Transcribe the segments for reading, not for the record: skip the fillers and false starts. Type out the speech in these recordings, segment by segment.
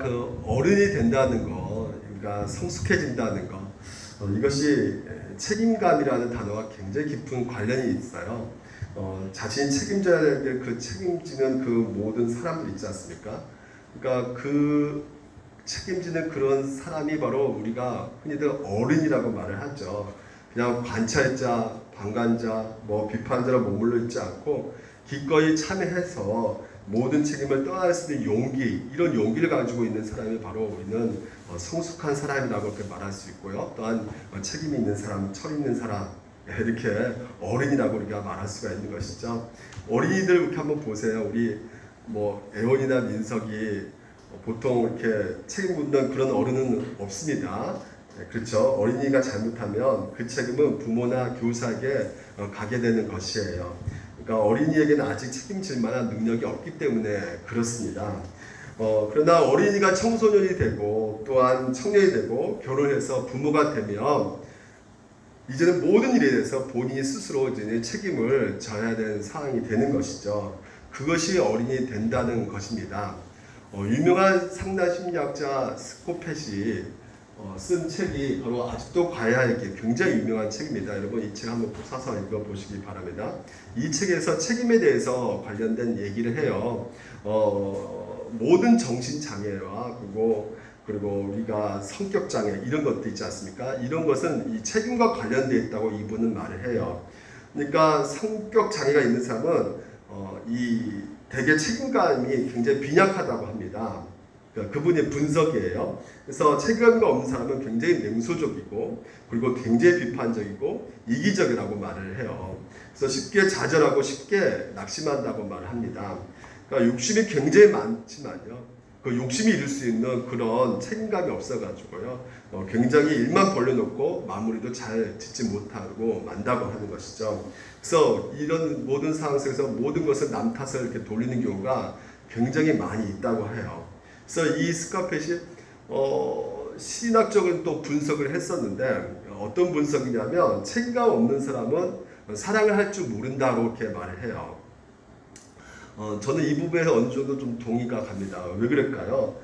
그 어른이 된다는 거, 그러니까 성숙해진다는 거, 이것이 책임감이라는 단어와 굉장히 깊은 관련이 있어요. 자신이 책임져야 될 때 그 책임지는 그 모든 사람들 있지 않습니까? 그러니까 그 책임지는 그런 사람이 바로 우리가 흔히들 어른이라고 말을 하죠. 그냥 관찰자, 방관자, 비판자로 머물러 있지 않고 기꺼이 참여해서 모든 책임을 떠날 수 있는 용기, 이런 용기를 가지고 있는 사람이 바로 우리는 성숙한 사람이라고 이렇게 말할 수 있고요. 또한 책임이 있는 사람, 철 있는 사람, 이렇게 어른이라고 우리가 말할 수가 있는 것이죠. 어린이들 이렇게 한번 보세요. 우리 애원이나 민석이 보통 이렇게 책임 묻는 그런 어른은 없습니다. 그렇죠. 어린이가 잘못하면 그 책임은 부모나 교사에게 가게 되는 것이에요. 그러니까 어린이에게는 아직 책임질 만한 능력이 없기 때문에 그렇습니다. 그러나 어린이가 청소년이 되고 또한 청년이 되고 결혼해서 부모가 되면 이제는 모든 일에 대해서 본인이 스스로 이제 책임을 져야 되는 상황이 되는 것이죠. 그것이 어린이 된다는 것입니다. 유명한 상담심리학자 스코펫이 쓴 책이 바로 아직도 가야 할 게 굉장히 유명한 책입니다. 여러분 이 책 한번 사서 읽어보시기 바랍니다. 이 책에서 책임에 대해서 관련된 얘기를 해요. 모든 정신장애와 그리고 우리가 성격장애 이런 것도 있지 않습니까? 이런 것은 이 책임과 관련되어 있다고 이분은 말을 해요. 그러니까 성격장애가 있는 사람은 대개 책임감이 굉장히 빈약하다고 합니다. 그분의 분석이에요. 그래서 책임감이 없는 사람은 굉장히 냉소적이고 그리고 굉장히 비판적이고 이기적이라고 말을 해요. 그래서 쉽게 좌절하고 쉽게 낙심한다고 말을 합니다. 그러니까 욕심이 굉장히 많지만요. 그 욕심이 이룰 수 있는 그런 책임감이 없어가지고요. 굉장히 일만 벌려놓고 마무리도 잘 짓지 못하고 만다고 하는 것이죠. 그래서 이런 모든 상황 속에서 모든 것을 남 탓을 이렇게 돌리는 경우가 굉장히 많이 있다고 해요. 그래서 이 스카펫이 신학적인 또 분석을 했었는데 어떤 분석이냐면 책임감 없는 사람은 사랑을 할 줄 모른다고 이렇게 말을 해요. 저는 이 부분에서 어느 정도 좀 동의가 갑니다. 왜 그럴까요?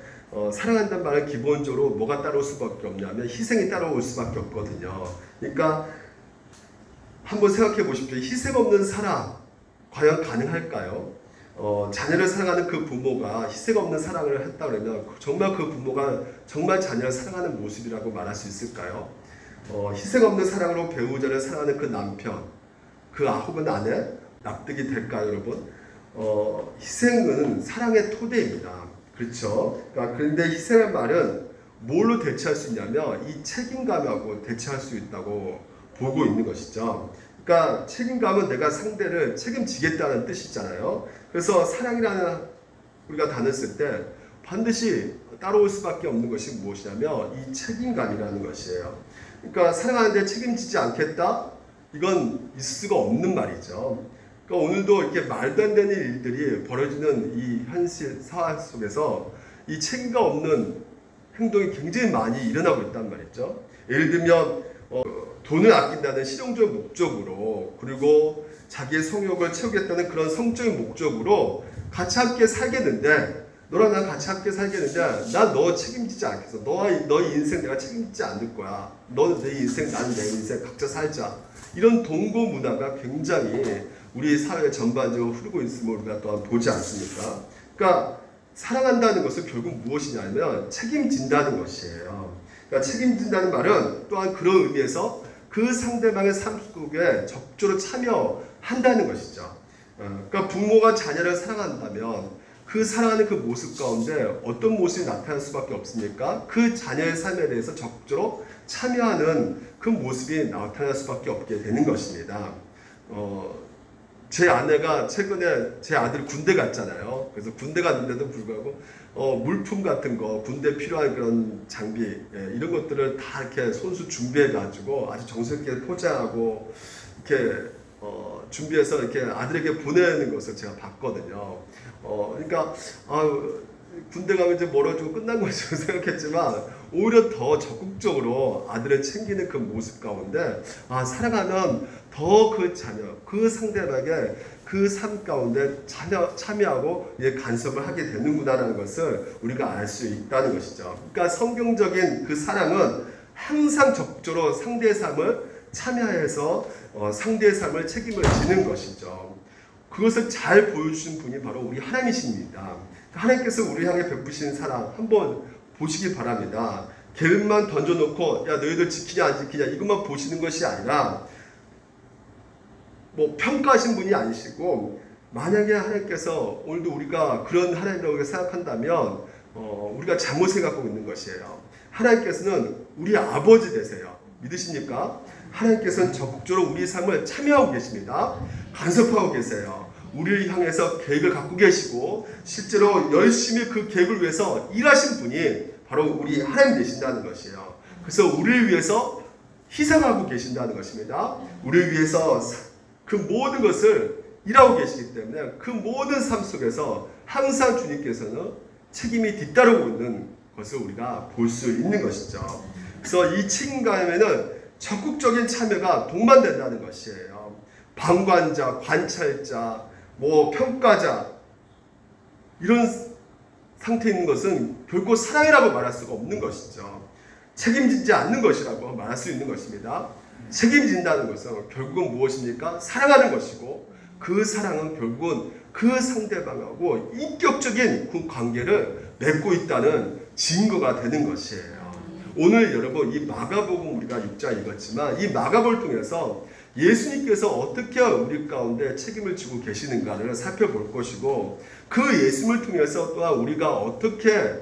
사랑한다는 말은 기본적으로 뭐가 따라올 수밖에 없냐면 희생이 따라올 수밖에 없거든요. 그러니까 한번 생각해 보십시오. 희생 없는 사랑 과연 가능할까요? 자녀를 사랑하는 그 부모가 희생 없는 사랑을 했다 그러면 정말 그 부모가 정말 자녀를 사랑하는 모습이라고 말할 수 있을까요? 희생 없는 사랑으로 배우자를 사랑하는 그 남편, 혹은 아내 납득이 될까요, 여러분? 희생은 사랑의 토대입니다. 그렇죠? 그런데 희생의 말은 뭘로 대체할 수 있냐면 이 책임감하고 대체할 수 있다고 보고 있는 것이죠. 그러니까 책임감은 내가 상대를 책임지겠다는 뜻이잖아요. 그래서 사랑이라는 우리가 단어를 쓸 때 반드시 따라올 수밖에 없는 것이 무엇이냐면 이 책임감이라는 것이에요. 그러니까 사랑하는데 책임지지 않겠다? 이건 있을 수가 없는 말이죠. 그러니까 오늘도 이렇게 말도 안 되는 일들이 벌어지는 이 현실 사회 속에서 이 책임감 없는 행동이 굉장히 많이 일어나고 있단 말이죠. 예를 들면 돈을 아낀다는 실용적 목적으로 그리고 자기의 성욕을 채우겠다는 그런 성적인 목적으로 같이 함께 살겠는데 너랑 난 같이 함께 살겠는데 난 너 책임지지 않겠어. 너의 인생 내가 책임지지 않을 거야. 너는 내 인생 나는 내 인생 각자 살자. 이런 동거 문화가 굉장히 우리 사회 전반적으로 흐르고 있음을 우리가 또한 보지 않습니까? 그러니까 사랑한다는 것은 결국 무엇이냐면 책임진다는 것이에요. 그러니까 책임진다는 말은 또한 그런 의미에서 그 상대방의 삶 속에 적극적으로 참여한다는 것이죠. 그러니까 부모가 자녀를 사랑한다면 그 사랑하는 그 모습 가운데 어떤 모습이 나타날 수밖에 없습니까? 그 자녀의 삶에 대해서 적극적으로 참여하는 그 모습이 나타날 수밖에 없게 되는 것입니다. 제 아내가 최근에 제 아들 군대 갔잖아요. 그래서 군대 갔는데도 불구하고 물품 같은 거, 군대 필요한 그런 장비 이런 것들을 다 이렇게 손수 준비해 가지고 아주 정성있게 포장하고 이렇게 준비해서 이렇게 아들에게 보내는 것을 제가 봤거든요. 그러니까 군대 가면 이제 멀어지고 끝난 것으로 생각했지만 오히려 더 적극적으로 아들을 챙기는 그 모습 가운데 사랑하면 더 그 자녀, 그 상대방에게 그 삶 가운데 참여하고 간섭을 하게 되는구나라는 것을 우리가 알 수 있다는 것이죠. 그러니까 성경적인 그 사랑은 항상 적극적으로 상대의 삶을 참여해서 상대의 삶을 책임을 지는 것이죠. 그것을 잘 보여주신 분이 바로 우리 하나님이십니다. 하나님께서 우리 향해 베푸신 사랑 한번 보시기 바랍니다. 계획만 던져놓고 야 너희들 지키냐 안 지키냐 이것만 보시는 것이 아니라 뭐 평가하신 분이 아니시고, 만약에 하나님께서 오늘도 우리가 그런 하나님이라고 생각한다면 우리가 잘못 생각하고 있는 것이에요. 하나님께서는 우리 아버지 되세요. 믿으십니까? 하나님께서는 적극적으로 우리 삶을 참여하고 계십니다. 간섭하고 계세요. 우리를 향해서 계획을 갖고 계시고 실제로 열심히 그 계획을 위해서 일하신 분이 바로 우리 하나님 되신다는 것이에요. 그래서 우리를 위해서 희생하고 계신다는 것입니다. 우리를 위해서 그 모든 것을 일하고 계시기 때문에 그 모든 삶 속에서 항상 주님께서는 책임이 뒤따르고 있는 것을 우리가 볼 수 있는 것이죠. 그래서 이 책임감에는 적극적인 참여가 동반된다는 것이에요. 방관자, 관찰자, 평가자 이런 상태에 있는 것은 결코 사랑이라고 말할 수가 없는 것이죠. 책임지지 않는 것이라고 말할 수 있는 것입니다. 책임진다는 것은 결국은 무엇입니까? 사랑하는 것이고, 그 사랑은 결국은 그 상대방하고 인격적인 그 관계를 맺고 있다는 증거가 되는 것이에요. 오늘 여러분 이 마가복음 우리가 6장 읽었지만 이 마가복음을 통해서 예수님께서 어떻게 우리 가운데 책임을 지고 계시는가를 살펴볼 것이고, 그 예수님을 통해서 또한 우리가 어떻게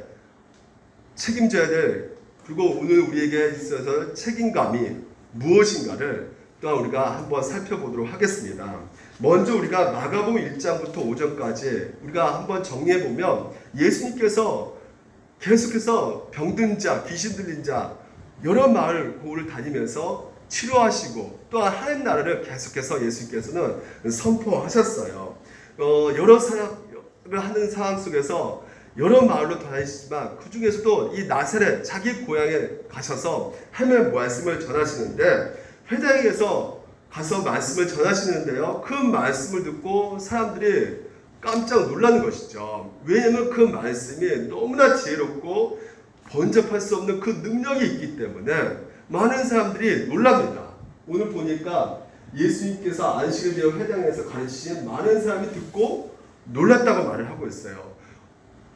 책임져야 될, 그리고 오늘 우리에게 있어서 책임감이 무엇인가를 또한 우리가 한번 살펴보도록 하겠습니다. 먼저 우리가 마가복음 1장부터 5장까지 우리가 한번 정리해보면 예수님께서 계속해서 병든 자, 귀신 들린 자 여러 마을 고을을 다니면서 치료하시고 또한 하나님 나라를 계속해서 예수님께서는 선포하셨어요. 여러 사람을 하는 상황 속에서 여러 마을로 다니시지만 그 중에서도 이 나사렛 자기 고향에 가셔서 하나님의 말씀을 전하시는데, 회당에서 가서 말씀을 전하시는데요, 그 말씀을 듣고 사람들이 깜짝 놀라는 것이죠. 왜냐하면 그 말씀이 너무나 지혜롭고 번잡할 수 없는 그 능력이 있기 때문에 많은 사람들이 놀랍니다. 오늘 보니까 예수님께서 안식일 되어 회당에서 가르치신 많은 사람이 듣고 놀랐다고 말을 하고 있어요.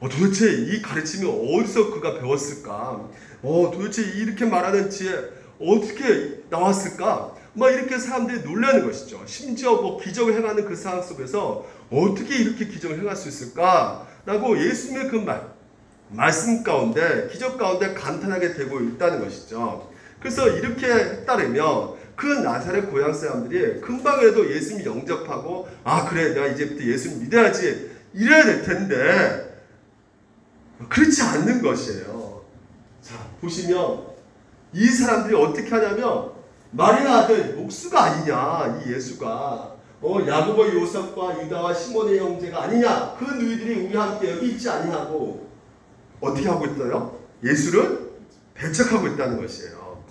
도대체 이 가르침이 어디서 그가 배웠을까? 도대체 이렇게 말하는 지혜 어떻게 나왔을까? 이렇게 사람들이 놀라는 것이죠. 심지어 기적을 행하는 그 상황 속에서 어떻게 이렇게 기적을 행할 수 있을까? 라고 예수님의 그 말씀 가운데, 기적 가운데 감탄하게 되고 있다는 것이죠. 그래서 이렇게 따르면 그 나사렛 고향 사람들이 금방에도 예수님 영접하고, 그래 내가 이제부터 예수님 믿어야지 이래야 될 텐데 그렇지 않는 것이에요. 자, 보시면 이 사람들이 어떻게 하냐면 마리아 아들 목수가 아니냐, 이 예수가 야고보 요셉과 유다와 시몬의 형제가 아니냐, 그 너희들이 우리와 함께 여기 있지 아니하고 어떻게 하고 있어요? 예수를 배척하고 있다는 것이에요.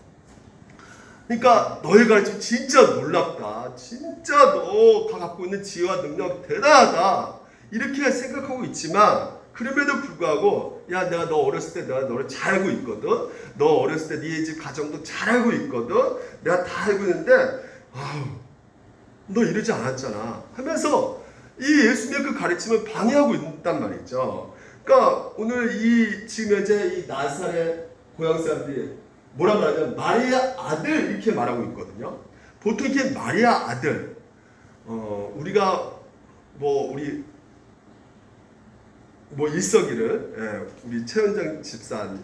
그러니까 너희 가르침 진짜 놀랍다, 진짜 너가 갖고 있는 지혜와 능력 대단하다 이렇게 생각하고 있지만, 그럼에도 불구하고 내가 너 어렸을 때 내가 너를 잘 알고 있거든, 너 어렸을 때 네 집 가정도 잘 알고 있거든, 내가 다 알고 있는데 너 이러지 않았잖아 하면서 이 예수님의 그 가르침을 방해하고 있단 말이죠. 그러니까 오늘 지금 현재 이 나사렛 고향 사람들이 뭐라 말하냐면 마리아 아들 이렇게 말하고 있거든요. 보통 이렇게 마리아 아들, 우리가 일석이를, 우리 최현정 집사님,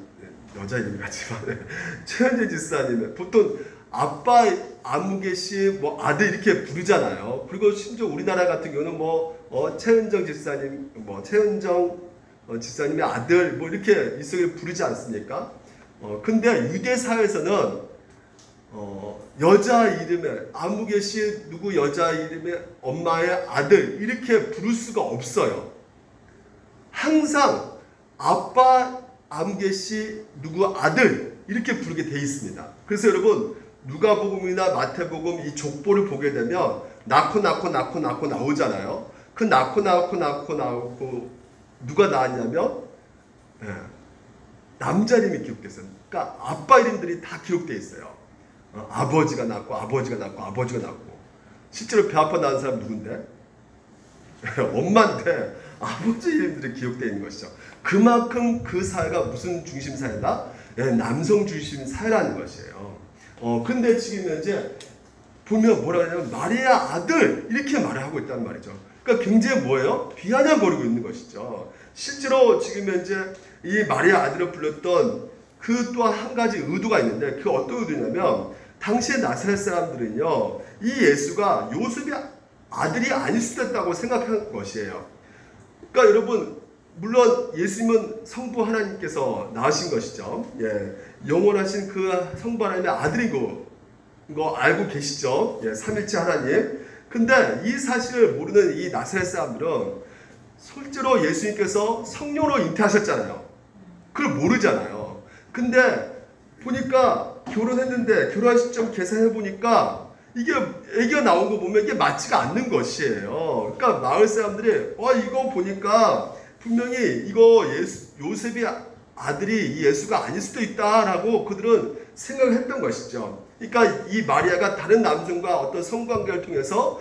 여자 이름 같지만 최현정 집사님은 보통 아빠 아무개 씨 아들 이렇게 부르잖아요. 그리고 심지어 우리나라 같은 경우는 최현정 집사님, 최현정 집사님의 아들 이렇게 일석이를 부르지 않습니까? 근데 유대 사회에서는 여자 이름에 아무개 씨 누구 여자 이름의 엄마의 아들 이렇게 부를 수가 없어요. 항상 아빠 아무개씨 누구 아들 이렇게 부르게 돼 있습니다. 그래서 여러분 누가복음이나 마태복음 이 족보를 보게 되면 낳고 나오잖아요. 그 낳고 누가 낳았냐면 남자 이름이 기록됐어요. 그러니까 아빠 이름들이 다 기록되어 있어요. 아버지가 낳고 실제로 배 아파 낳은 사람 누군데? 엄마인데 아버지 이름들이 기록되어 있는 것이죠. 그만큼 그 사회가 무슨 중심 사회다? 남성 중심 사회라는 것이에요. 근데 지금 현재 보면 뭐라 하냐면 마리아 아들 이렇게 말을 하고 있단 말이죠. 그러니까 굉장히 뭐예요? 비아냥거리고 있는 것이죠. 실제로 지금 현재 이 마리아 아들을 불렀던 그 또한 한 가지 의도가 있는데 그 어떤 의도냐면 당시의 나사렛 사람들은요 이 예수가 요셉의 아들이 아닐 수도 있다고 생각한 것이에요. 그러니까 여러분 물론 예수님은 성부 하나님께서 낳으신 것이죠. 영원하신 그 성부 하나님의 아들이고 거 알고 계시죠? 삼일째 하나님. 근데 이 사실을 모르는 이 나사렛 사람들은 실제로 예수님께서 성령으로 잉태하셨잖아요. 그걸 모르잖아요. 근데 보니까 결혼했는데 결혼한 시점 계산해 보니까 이게 애기가 나온 거 보면 이게 맞지가 않는 것이에요. 그러니까 마을 사람들이 이거 보니까 분명히 이거 요셉의 아들이 이 예수가 아닐 수도 있다라고 그들은 생각을 했던 것이죠. 그러니까 이 마리아가 다른 남성과 어떤 성관계를 통해서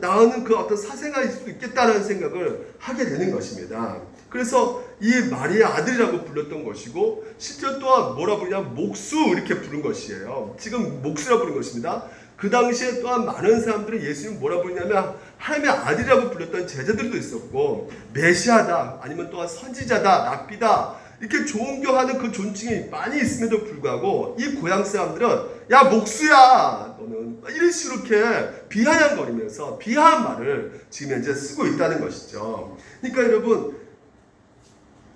낳는 그 어떤 사생아일 수도 있겠다는 생각을 하게 되는 것입니다. 그래서 이 마리아 아들이라고 불렀던 것이고 실제 또한 뭐라 부르냐면 목수 이렇게 부른 것이에요. 지금 목수라 부른 것입니다. 그 당시에 또한 많은 사람들이 예수님 뭐라 부르냐면 하나님의 아들이라고 불렀던 제자들도 있었고 메시아다 아니면 또한 선지자다 랍비다 이렇게 존경하는 그 존칭이 많이 있음에도 불구하고 이 고향 사람들은 야 목수야 너는 이런 식으로 이렇게 비아냥거리면서 비하한 말을 지금 현재 쓰고 있다는 것이죠. 그러니까 여러분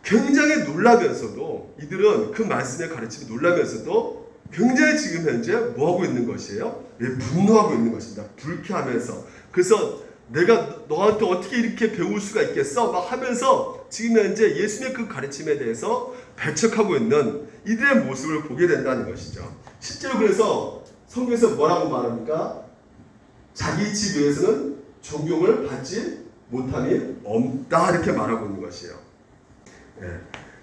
굉장히 놀라면서도 이들은 그 말씀의 가르침이 놀라면서도 굉장히 지금 현재 뭐하고 있는 것이에요? 분노하고 있는 것입니다. 불쾌하면서. 그래서 내가 너한테 어떻게 이렇게 배울 수가 있겠어? 막 하면서 지금 현재 예수님의 그 가르침에 대해서 배척하고 있는 이들의 모습을 보게 된다는 것이죠. 실제로 그래서 성경에서 뭐라고 말합니까? 자기 집 위에서는 존경을 받지 못함이 없다 이렇게 말하고 있는 것이에요.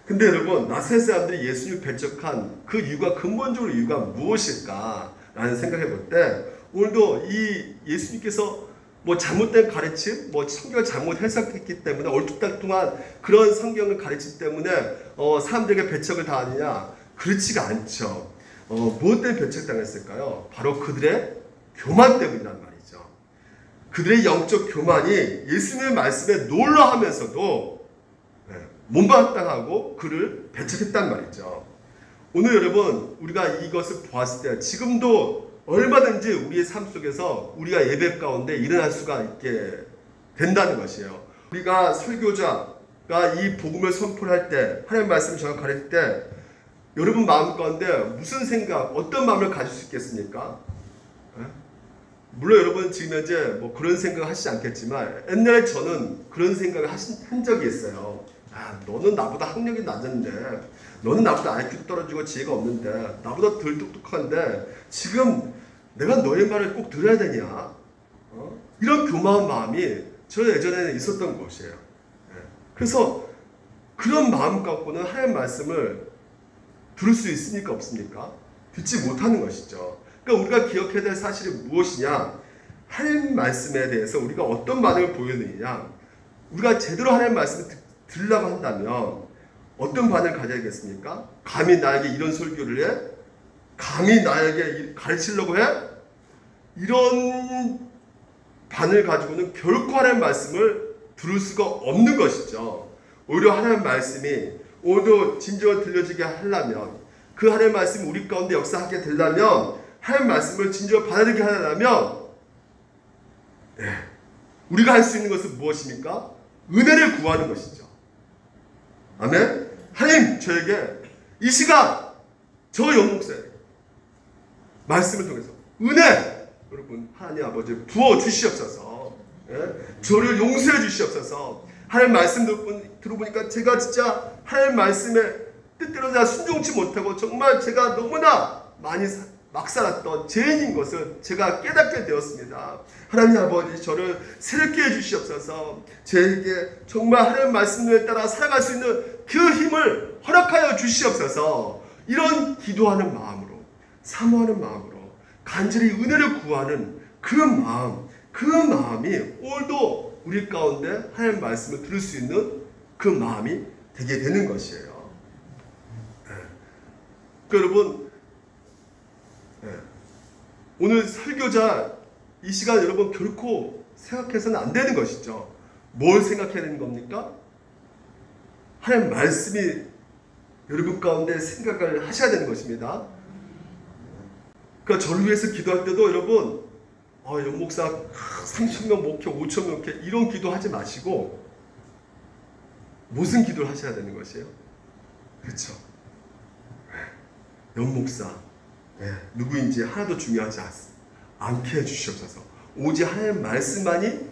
근데 여러분 나사렛 사람들이 예수님을 배척한 그 이유가 근본적으로 이유가 무엇일까라는 생각해 볼 때 오늘도 이 예수님께서 뭐 잘못된 가르침, 뭐 성경을 잘못 해석했기 때문에 얼토당토한 그런 성경을 가르침 때문에 사람들에게 배척을 당하느냐? 그렇지가 않죠. 무엇 때문에 배척당했을까요? 바로 그들의 교만 때문이란 말이죠. 그들의 영적 교만이 예수님의 말씀에 놀라하면서도 못마땅하고 그를 배척했단 말이죠. 오늘 여러분 우리가 이것을 보았을 때 지금도 얼마든지 우리의 삶 속에서 우리가 예배 가운데 일어날 수가 있게 된다는 것이에요. 우리가 설교자가 이 복음을 선포할 때 하나님의 말씀을 정확히 가르칠 때 여러분 마음 가운데 무슨 생각, 어떤 마음을 가질 수 있겠습니까? 물론 여러분 지금 현재 뭐 그런 생각을 하시지 않겠지만 옛날에 저는 그런 생각을 한 적이 있어요. 너는 나보다 학력이 낮은데 너는 나보다 IQ도 떨어지고 지혜가 없는데 나보다 덜 똑똑한데 지금 내가 너의 말을 꼭 들어야 되냐? 이런 교만한 마음이 저 예전에는 있었던 것이에요. 그래서 그런 마음 갖고는 하나님의 말씀을 들을 수 있습니까? 없습니까? 듣지 못하는 것이죠. 그러니까 우리가 기억해야 될 사실이 무엇이냐? 하나님 말씀에 대해서 우리가 어떤 반응을 보여느냐? 우리가 제대로 하나님 말씀을 들으려고 한다면 어떤 반응을 가져야겠습니까? 감히 나에게 이런 설교를 해? 감히 나에게 가르치려고 해? 이런 반응을 가지고는 결코 하나님 말씀을 들을 수가 없는 것이죠. 오히려 하나님 말씀이 오늘도 진정을 들려지게 하려면 그 하나님 말씀이 우리 가운데 역사하게 되려면 하나님 말씀을 진정을 받아들이게 하려면 우리가 할 수 있는 것은 무엇입니까? 은혜를 구하는 것이죠. 아멘? 하나님 저에게 이 시간 저 영목사에 말씀을 통해서 은혜 여러분 하나님 아버지 부어 주시옵소서. 저를 용서해 주시옵소서. 하나님 말씀 들어보니까 제가 진짜 하나님 말씀에 뜻대로 제가 순종치 못하고 정말 제가 너무나 많이 막 살았던 죄인인 것을 제가 깨닫게 되었습니다. 하나님 아버지, 저를 새롭게 해주시옵소서. 저에게 정말 하나님 말씀에 따라 살아갈 수 있는 그 힘을 허락하여 주시옵소서. 이런 기도하는 마음으로, 사모하는 마음으로 간절히 은혜를 구하는 그 마음이 오늘도 우리 가운데 하나님 말씀을 들을 수 있는 그 마음이 되게 되는 것이에요. 그러니까 여러분, 오늘 설교자 이 시간 여러분 결코 생각해서는 안 되는 것이죠. 뭘 생각해야 되는 겁니까? 하나님 말씀이 여러분 가운데 생각을 하셔야 되는 것입니다. 그러니까 저를 위해서 기도할 때도 여러분, 연목사 30명 목회, 5천 명 목회 이런 기도하지 마시고 무슨 기도를 하셔야 되는 것이에요? 그렇죠. 연목사 누구인지 하나도 중요하지 않게 해주시옵소서. 오직 하나님의 말씀만이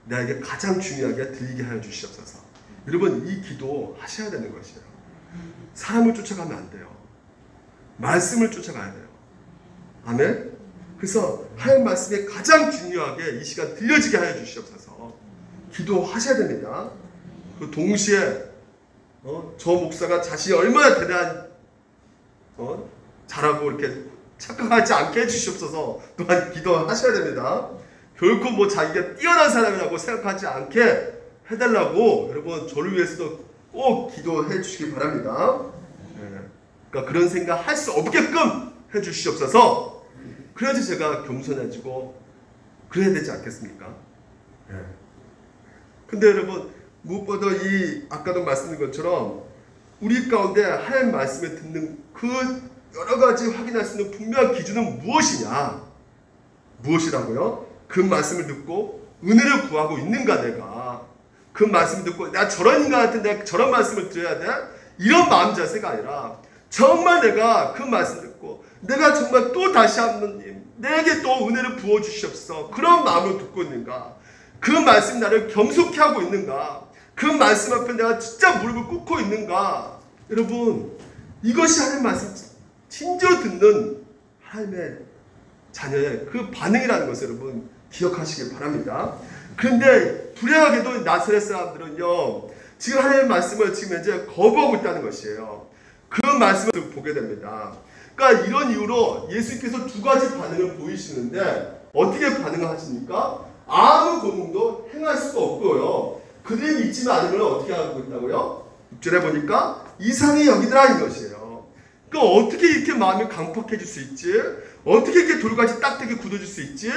나에게 가장 중요하게 들리게 하여 주시옵소서. 여러분, 이 기도 하셔야 되는 것이에요. 사람을 쫓아가면 안 돼요. 말씀을 쫓아가야 돼요. 아멘. 그래서 하나님 말씀이 가장 중요하게 이 시간 들려지게 하여 주시옵소서. 기도하셔야 됩니다. 그 동시에 저 목사가 자신이 얼마나 대단한 잘하고 이렇게 착각하지 않게 해주시옵소서. 또한 기도하셔야 됩니다. 결코 뭐 자기가 뛰어난 사람이라고 생각하지 않게 해달라고 여러분 저를 위해서도 꼭 기도해 주시기 바랍니다. 그러니까 그런 생각 할 수 없게끔 해주시옵소서. 그래야지 제가 겸손해지고 그래야 되지 않겠습니까? 근데 여러분, 무엇보다 아까도 말씀드린 것처럼 우리 가운데 하나님 말씀을 듣는 그 여러 가지 확인할 수 있는 분명한 기준은 무엇이냐? 무엇이라고요? 그 말씀을 듣고 은혜를 구하고 있는가 내가? 그 말씀을 듣고 내가 저런 인간한테 내가 저런 말씀을 드려야 돼? 이런 마음 자세가 아니라 정말 내가 그 말씀 듣고 내가 정말 또 다시 하나님 내게 또 은혜를 부어주시옵소서. 그런 마음으로 듣고 있는가? 그 말씀 나를 겸손케 하고 있는가? 그 말씀 앞에 내가 진짜 무릎을 꿇고 있는가? 여러분, 이것이 하나님 말씀 진짜 듣는 하나님의 자녀의 그 반응이라는 것을 여러분 기억하시길 바랍니다. 그런데 불행하게도 나사렛 사람들은요, 지금 하나님의 말씀을 지금 이제 거부하고 있다는 것이에요. 그 말씀을 보게 됩니다. 그러니까 이런 이유로 예수님께서 두 가지 반응을 보이시는데 어떻게 반응을 하십니까? 아무 공동도 행할 수가 없고요. 그들이 믿지만 않으면 어떻게 하고 있다고요? 6절에 보니까 이상히 여기더라는 것이에요. 그러니까 어떻게 이렇게 마음이 강팍해질 수 있지? 어떻게 이렇게 돌같이 딱되게 굳어질 수 있지?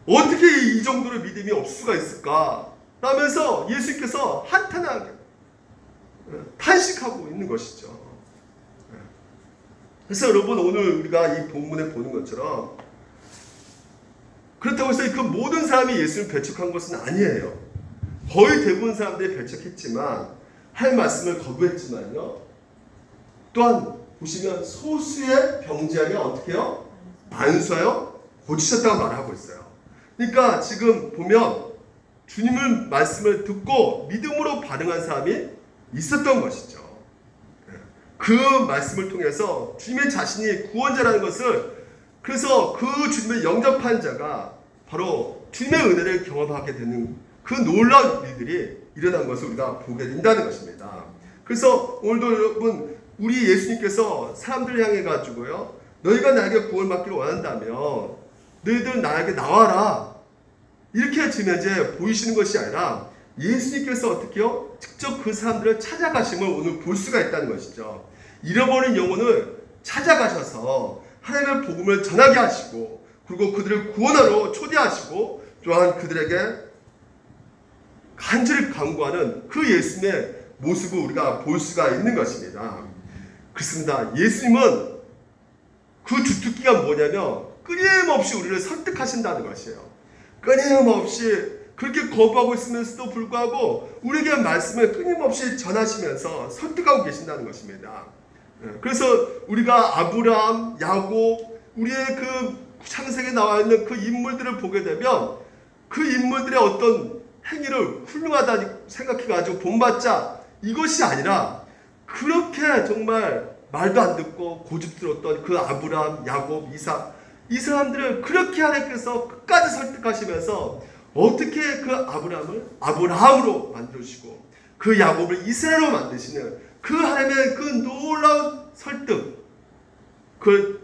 어떻게 이 정도로 믿음이 없을 수가 있을까? 라면서 예수님께서 한탄하게 탄식하고 있는 것이죠. 그래서 여러분, 오늘 우리가 이 본문에 보는 것처럼 그렇다고 해서 그 모든 사람이 예수를 배척한 것은 아니에요. 거의 대부분 사람들이 배척했지만 할 말씀을 거부했지만요. 또한 보시면 소수의 병자가 어떻게 해요? 안수하여 고치셨다고 말하고 있어요. 그러니까 지금 보면 주님의 말씀을 듣고 믿음으로 반응한 사람이 있었던 것이죠. 그 말씀을 통해서 주님의 자신이 구원자라는 것을, 그래서 그 주님을 영접한 자가 바로 주님의 은혜를 경험하게 되는 그 놀라운 일들이 일어난 것을 우리가 보게 된다는 것입니다. 그래서 오늘도 여러분, 우리 예수님께서 사람들을 향해 가지고요, 너희가 나에게 구원받기를 원한다면 너희들 나에게 나와라, 이렇게 지금 이제 보이시는 것이 아니라 예수님께서 어떻게요? 직접 그 사람들을 찾아가심을 오늘 볼 수가 있다는 것이죠. 잃어버린 영혼을 찾아가셔서 하나님의 복음을 전하게 하시고, 그리고 그들을 구원하러 초대하시고, 또한 그들에게 간절히 간구하는 그 예수님의 모습을 우리가 볼 수가 있는 것입니다. 그렇습니다. 예수님은 그 주특기가 뭐냐면 끊임없이 우리를 설득하신다는 것이에요. 끊임없이 그렇게 거부하고 있으면서도 불구하고 우리에게 말씀을 끊임없이 전하시면서 설득하고 계신다는 것입니다. 그래서 우리가 아브라함, 야곱, 우리의 그 창세기에 나와 있는 그 인물들을 보게 되면 그 인물들의 어떤 행위를 훌륭하다 생각해가지고 본받자, 이것이 아니라 그렇게 정말 말도 안 듣고 고집스러웠던 그 아브라함, 야곱, 이삭, 이 사람들을 그렇게 하나님께서 끝까지 설득하시면서 어떻게 그 아브라함을 아브라함으로 만드시고 그 야곱을 이스라엘로 만드시는 그 하나님의 그 놀라운 설득, 그걸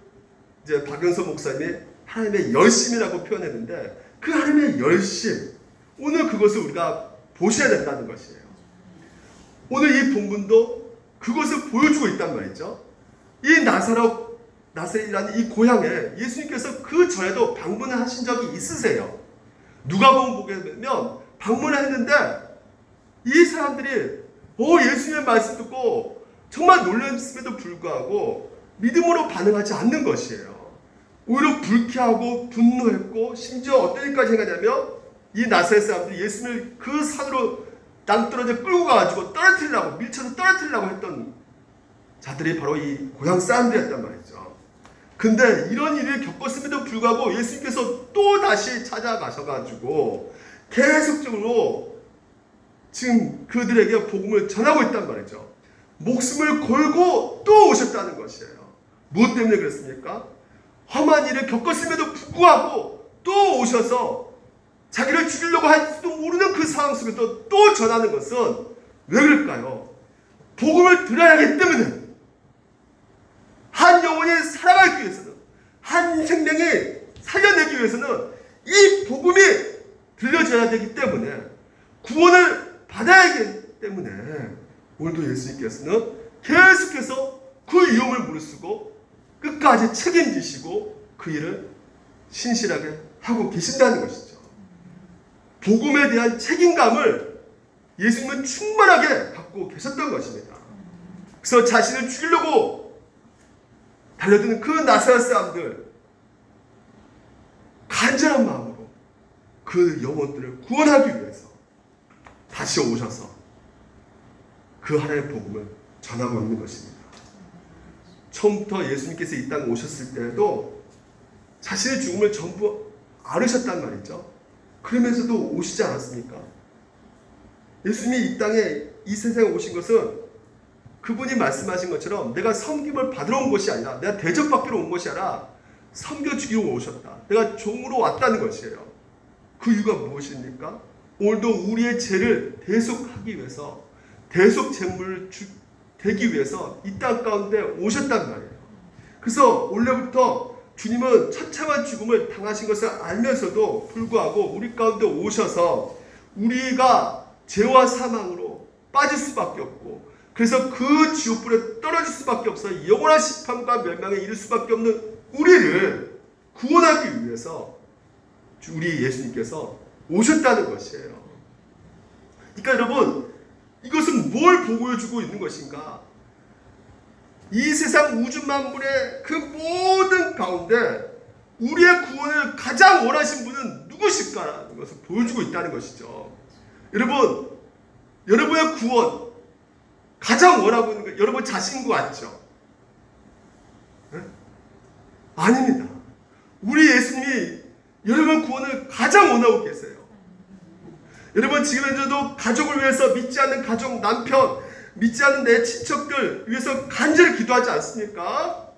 이제 박연서 목사님이 하나님의 열심이라고 표현했는데, 그 하나님의 열심, 오늘 그것을 우리가 보셔야 된다는 것이에요. 오늘 이 본문도 그것을 보여주고 있단 말이죠. 이 나사렛이라는 이 고향에 예수님께서 그 전에도 방문을 하신 적이 있으세요. 누가복음 보게 되면 방문을 했는데 이 사람들이 예수님의 말씀 듣고 정말 놀랐음에도 불구하고 믿음으로 반응하지 않는 것이에요. 오히려 불쾌하고 분노했고, 심지어 어떤 일까지 해가냐면 이 나사렛 사람들이 예수님을 그 산으로 낭떠러지에 끌고 가가지고 떨어뜨리려고, 밀쳐서 떨어뜨리려고 했던 자들이 바로 이 고향 사람들이었단 말이죠. 근데 이런 일을 겪었음에도 불구하고 예수님께서 또 다시 찾아가셔가지고 계속적으로 지금 그들에게 복음을 전하고 있단 말이죠. 목숨을 걸고 또 오셨다는 것이에요. 무엇 때문에 그랬습니까? 험한 일을 겪었음에도 불구하고 또 오셔서 자기를 죽이려고 할지도 모르는 그 상황 속에서 또 전하는 것은 왜 그럴까요? 복음을 들어야 하기 때문에, 한 영혼이 살아가기 위해서는, 한 생명이 살려내기 위해서는 이 복음이 들려져야 되기 때문에, 구원을 받아야 하기 때문에 오늘도 예수님께서는 계속해서 그 위험을 무릅쓰고 끝까지 책임지시고 그 일을 신실하게 하고 계신다는 것이죠. 복음에 대한 책임감을 예수님은 충만하게 갖고 계셨던 것입니다. 그래서 자신을 죽이려고 달려드는 그 나사렛 사람들, 간절한 마음으로 그 영혼들을 구원하기 위해서 다시 오셔서 그 하나님의 복음을 전하고 있는 것입니다. 처음부터 예수님께서 이 땅에 오셨을 때에도 자신의 죽음을 전부 앓으셨단 말이죠. 그러면서도 오시지 않았습니까? 예수님이 이 땅에, 이 세상에 오신 것은 그분이 말씀하신 것처럼 내가 섬김을 받으러 온 것이 아니라, 내가 대접받기로 온 것이 아니라 섬겨주기로 오셨다. 내가 종으로 왔다는 것이에요. 그 이유가 무엇입니까? 오늘도 우리의 죄를 대속하기 위해서, 대속 제물을 되기 위해서 이 땅 가운데 오셨단 말이에요. 그래서 원래부터 주님은 처참한 죽음을 당하신 것을 알면서도 불구하고 우리 가운데 오셔서 우리가 죄와 사망으로 빠질 수밖에 없고, 그래서 그 지옥불에 떨어질 수밖에 없어 영원한 심판과 멸망에 이를 수밖에 없는 우리를 구원하기 위해서 우리 예수님께서 오셨다는 것이에요. 그러니까 여러분, 이것은 뭘 보여주고 있는 것인가? 이 세상 우주 만물의 그 모든 가운데 우리의 구원을 가장 원하신 분은 누구실까라는 것을 보여주고 있다는 것이죠. 여러분, 여러분의 구원 가장 원하고 있는 거 여러분 자신인 것 같죠? 네? 아닙니다. 우리 예수님이 여러분 구원을 가장 원하고 계세요. 여러분, 지금 현재도 가족을 위해서, 믿지 않는 가족, 남편, 믿지 않는 내 친척들 위해서 간절히 기도하지 않습니까?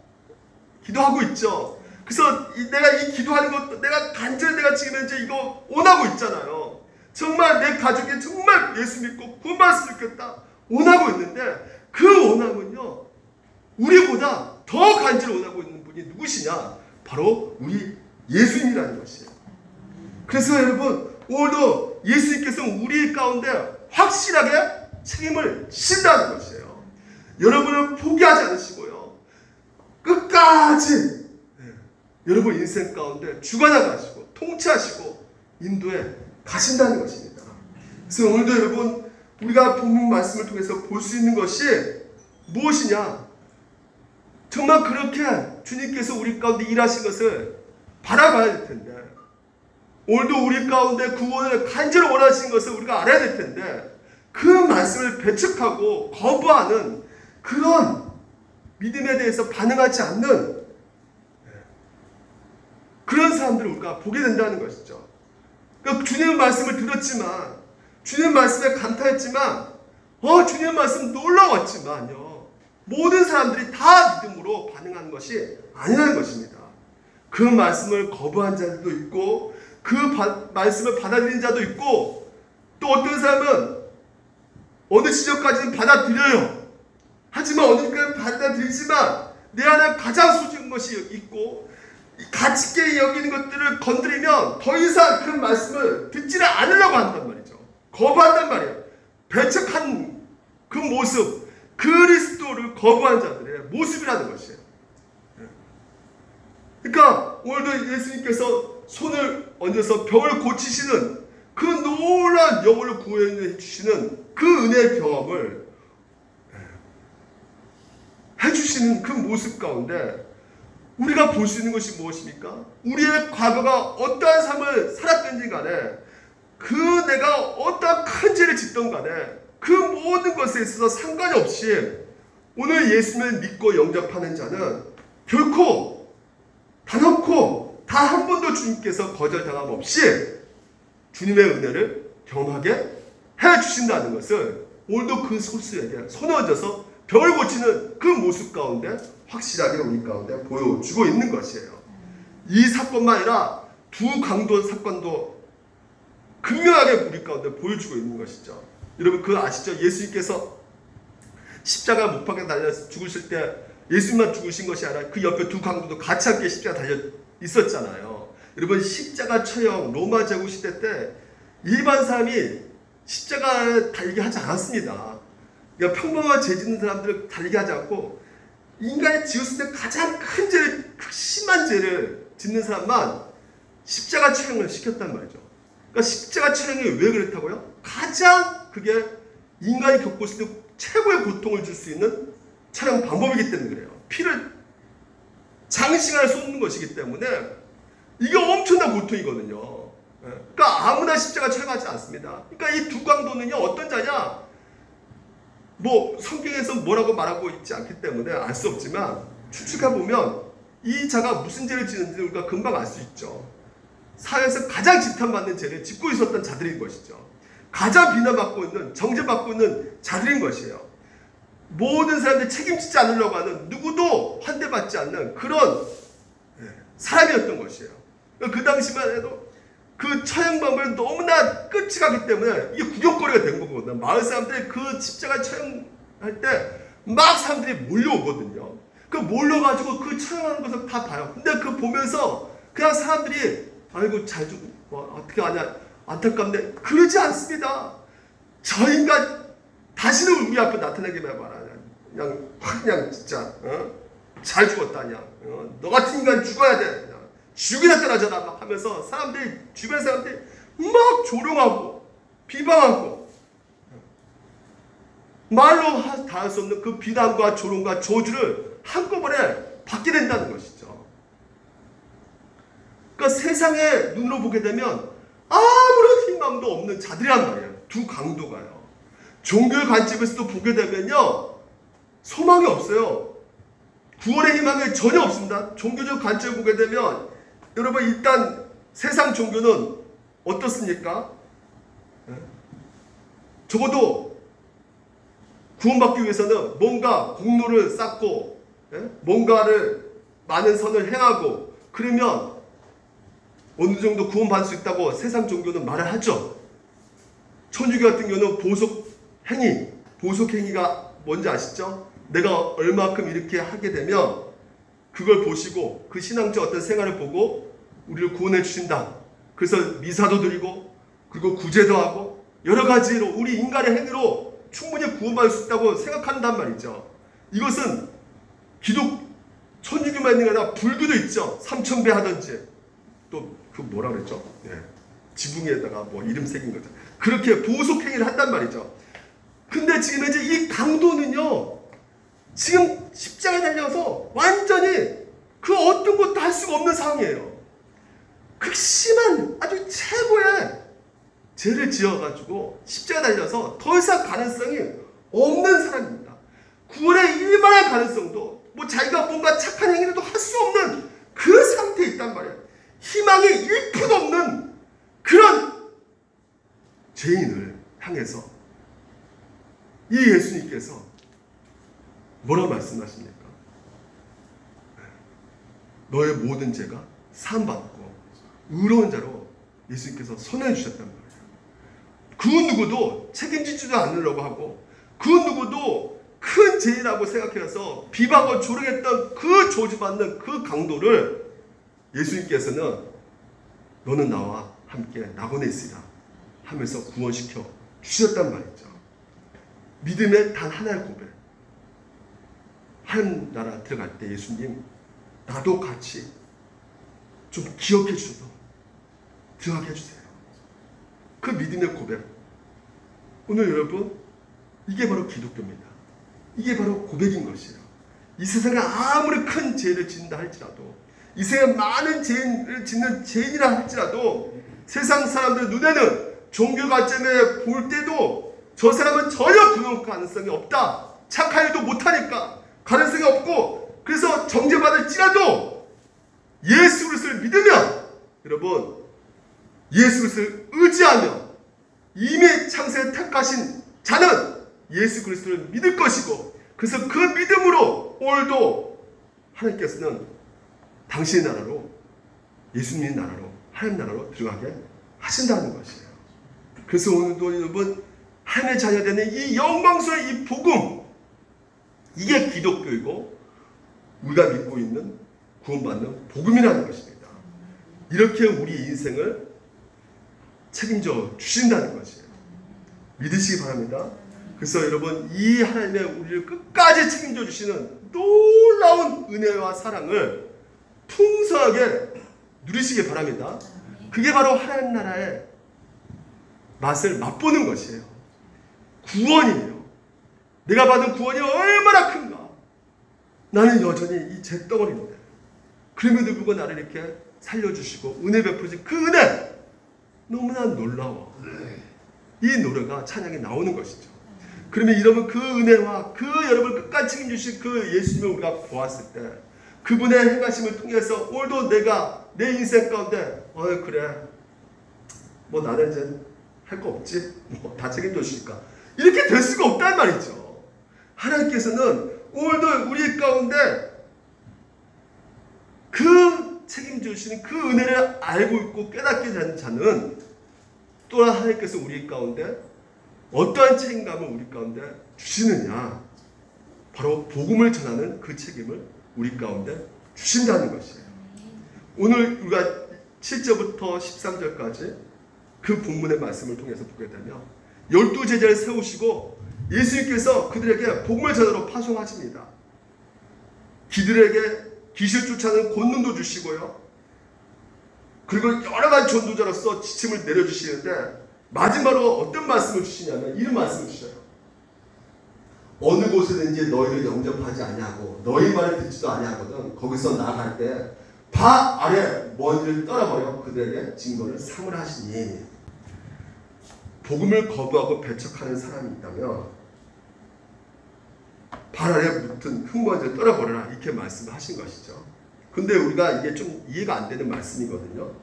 기도하고 있죠. 그래서 내가 이 기도하는 것도 내가 간절히 내가 지금 현재 이거 원하고 있잖아요. 정말 내 가족이 정말 예수 믿고 구원받았으면 좋겠다 원하고 있는데, 그 원함은요 우리보다 더 간절히 원하고 있는 분이 누구시냐? 바로 우리 예수님이라는 것이에요. 그래서 여러분, 오늘도 예수님께서 우리 가운데 확실하게 책임을 지신다는 것이에요. 여러분을 포기하지 않으시고요, 끝까지 여러분 인생 가운데 주관하시고 통치하시고 인도해 가신다는 것입니다. 그래서 오늘도 여러분, 우리가 본문 말씀을 통해서 볼 수 있는 것이 무엇이냐? 정말 그렇게 주님께서 우리 가운데 일하신 것을 바라봐야 될 텐데, 오늘도 우리 가운데 구원을 간절히 원하시는 것을 우리가 알아야 될 텐데, 그 말씀을 배척하고 거부하는 그런 믿음에 대해서 반응하지 않는 그런 사람들을 우리가 보게 된다는 것이죠. 그러니까 주님의 말씀을 들었지만, 주님의 말씀에 감탄했지만, 주님의 말씀 놀라웠지만요, 모든 사람들이 다 믿음으로 반응하는 것이 아니라는 것입니다. 그 말씀을 거부한 자들도 있고 그 말씀을 받아들인 자도 있고 또 어떤 사람은 어느 시절까지는 받아들여요. 하지만 어느 순간 받아들이지만 내 안에 가장 소중한 것이 있고 가치 있게 여기는 것들을 건드리면 더 이상 그 말씀을 듣지를 않으려고 한단 말이죠. 거부한단 말이에요. 배척한 그 모습, 그리스도를 거부한 자들의 모습이라는 것이에요. 그러니까 오늘도 예수님께서 손을 얹어서 병을 고치시는 그 놀라운 영혼을 구원해 주시는 그 은혜의 경험을 해주시는 그 모습 가운데 우리가 볼 수 있는 것이 무엇입니까? 우리의 과거가 어떠한 삶을 살았든지 간에 그 내가 어떠한 큰 죄를 짓던 간에 그 모든 것에 있어서 상관이 없이 오늘 예수님을 믿고 영접하는 자는 결코 단언코 다 한 번도 주님께서 거절당함 없이 주님의 은혜를 경험하게 해주신다는 것을 오늘도 그 소수에게 손을 얹어서 병을 고치는 그 모습 가운데 확실하게 우리 가운데 보여주고 있는 것이에요. 이 사건만 아니라 두 강도 사건도 극명하게 우리 가운데 보여주고 있는 것이죠. 여러분 그거 아시죠? 예수님께서 십자가 못 박에 달려 죽으실 때 예수님만 죽으신 것이 아니라 그 옆에 두 강도도 같이 함께 십자가 달려 있었잖아요. 여러분 십자가 처형 로마 제국 시대 때 일반 사람이 십자가에 달리게 하지 않았습니다. 그러니까 평범한 죄 짓는 사람들을 달리게 하지 않고 인간이 지었을 때 가장 큰 죄를, 심한 죄를 짓는 사람만 십자가 처형을 시켰단 말이죠. 그러니까 십자가 처형이 왜 그렇다고요? 가장 그게 인간이 겪고 있을 때 최고의 고통을 줄 수 있는 처형 방법이기 때문에 그래요. 피를 장시간을 쏟는 것이기 때문에 이게 엄청난 고통이거든요. 그러니까 아무나 십자가 처형하지 않습니다. 그러니까 이 두 강도는요 어떤 자냐? 뭐 성경에서 뭐라고 말하고 있지 않기 때문에 알 수 없지만 추측해 보면 이 자가 무슨 죄를 지는지 우리가 금방 알 수 있죠. 사회에서 가장 지탄받는 죄를 짓고 있었던 자들인 것이죠. 가장 비난받고 있는, 정죄받고 있는 자들인 것이에요. 모든 사람들이 책임지지 않으려고 하는, 누구도 환대받지 않는 그런 사람이었던 것이에요. 그 당시만 해도 그 처형 방법이 너무나 끔찍하기 때문에 이게 구경거리가 된 거거든요. 마을 사람들이 그 십자가 처형할 때 막 사람들이 몰려오거든요. 그 몰려가지고 그 처형하는 것을 다 봐요. 근데 그 보면서 그냥 사람들이 아이고 잘 죽, 어떻게 하냐, 안타깝네, 그러지 않습니다. 저 인간 다시는 우리 앞에 나타나기만 해봐라. 그냥 진짜 잘 죽었다. 그냥 너 같은 인간 죽어야 돼. 그냥 죽이나 떨어져라 막 하면서 사람들이, 주변 사람들이 막 조롱하고 비방하고 말로 다 할 수 없는 그 비난과 조롱과 저주를 한꺼번에 받게 된다는 것이죠. 그러니까 세상의 눈으로 보게 되면 아무런 희망도 없는 자들이란 말이에요. 두 강도가요. 종교의 관점에서도 보게 되면요 소망이 없어요. 구원의 희망이 전혀 없습니다. 종교적 관점을 보게 되면 여러분 일단 세상 종교는 어떻습니까? 적어도 구원받기 위해서는 뭔가 공로를 쌓고 뭔가를 많은 선을 행하고 그러면 어느 정도 구원받을 수 있다고 세상 종교는 말을 하죠. 천주교 같은 경우는 보속행위, 보속행위가 뭔지 아시죠? 내가 얼마큼 이렇게 하게 되면 그걸 보시고 그 신앙적 어떤 생활을 보고 우리를 구원해 주신다. 그래서 미사도 드리고 그리고 구제도 하고 여러 가지로 우리 인간의 행위로 충분히 구원받을 수 있다고 생각한단 말이죠. 이것은 기독 천주교만 있는 게 아니라 불교도 있죠. 삼천배 하든지 또 그 뭐라 그랬죠? 지붕에다가 뭐 이름 새긴 거죠. 그렇게 보속행위를 한단 말이죠. 근데 지금 이제 이 강도는요 지금 십자가에 달려서 완전히 그 어떤 것도 할 수가 없는 상황이에요. 극심한 아주 최고의 죄를 지어가지고 십자가에 달려서 더 이상 가능성이 없는 사람입니다. 구원의 일만한 가능성도 뭐 자기가 뭔가 착한 행위라도 할 수 없는 그 상태에 있단 말이에요. 희망이 1%도 없는 그런 죄인을 향해서 이 예수님께서 뭐라 말씀하십니까? 너의 모든 죄가 사함받고 의로운 자로 예수님께서 선언해 주셨단 말이에요. 그 누구도 책임지지도 않으려고 하고 그 누구도 큰 죄라고 생각해서 비방하고 조롱했던 그 저주받는 그 강도를 예수님께서는 너는 나와 함께 낙원에 있으리라 하면서 구원시켜 주셨단 말이죠. 믿음의 단 하나의 고백. 하나님 나라 들어갈 때 예수님 나도 같이 좀 기억해 주셔서 들어가게 해주세요. 그 믿음의 고백. 오늘 여러분 이게 바로 기독교입니다. 이게 바로 고백인 것이에요. 이 세상에 아무리 큰 죄를 짓는다 할지라도 이 세상에 많은 죄를 짓는 죄인이라 할지라도 세상 사람들 눈에는 종교 관점에 볼 때도 저 사람은 전혀 구원 가능성이 없다. 착한 일도 못하니까 가능성이 없고 그래서 정죄받을지라도 예수 그리스도를 믿으면 여러분 예수 그리스도를 의지하며 이미 창세에 택하신 자는 예수 그리스도를 믿을 것이고 그래서 그 믿음으로 오늘도 하나님께서는 당신의 나라로 예수님의 나라로 하나님 나라로 들어가게 하신다는 것이에요. 그래서 오늘도 여러분 하나님의 자녀되는 이 영광스러운 이 복음 이게 기독교이고 우리가 믿고 있는 구원받는 복음이라는 것입니다. 이렇게 우리 인생을 책임져 주신다는 것이에요. 믿으시기 바랍니다. 그래서 여러분 이 하나님의 우리를 끝까지 책임져 주시는 놀라운 은혜와 사랑을 풍성하게 누리시기 바랍니다. 그게 바로 하나님 나라의 맛을 맛보는 것이에요. 구원이에요. 내가 받은 구원이 얼마나 큰가. 나는 여전히 이 잿덩어리인데 그럼에도 불구하고 나를 이렇게 살려주시고 은혜 베푸신 그 은혜 너무나 놀라워. 이 노래가 찬양에 나오는 것이죠. 그러면 여러분 그 은혜와 그 여러분을 끝까지 책임주신 그 예수님을 우리가 보았을 때 그분의 행하심을 통해서 오늘도 내가 내 인생 가운데 그래 뭐 나는 이제 할 거 없지 뭐 다 책임져 주니까 이렇게 될 수가 없단 말이죠. 하나님께서는 오늘도 우리 가운데 그 책임져 주시는 그 은혜를 알고 있고 깨닫게 된 자는 또한 하나님께서 우리 가운데 어떠한 책임감을 우리 가운데 주시느냐. 바로 복음을 전하는 그 책임을 우리 가운데 주신다는 것이에요. 오늘 우리가 7절부터 13절까지 그 본문의 말씀을 통해서 보게 되면 12제자를 세우시고 예수님께서 그들에게 복음을 전하러 파송하십니다. 그들에게 귀신을 쫓아내는 권능도 주시고요. 그리고 여러 가지 전도자로서 지침을 내려주시는데 마지막으로 어떤 말씀을 주시냐면 이런 말씀을 주셔요. 어느 곳에든지 너희를 영접하지 아니하고 너희 말을 듣지도 아니하거든 거기서 나아갈 때 발 아래 먼지를 떨어버려 그들에게 증거를 삼으라 하시니 복음을 거부하고 배척하는 사람이 있다면 발 아래 붙은 흙먼지를 떨어버려라 이렇게 말씀하신 것이죠. 근데 우리가 이게 좀 이해가 안 되는 말씀이거든요.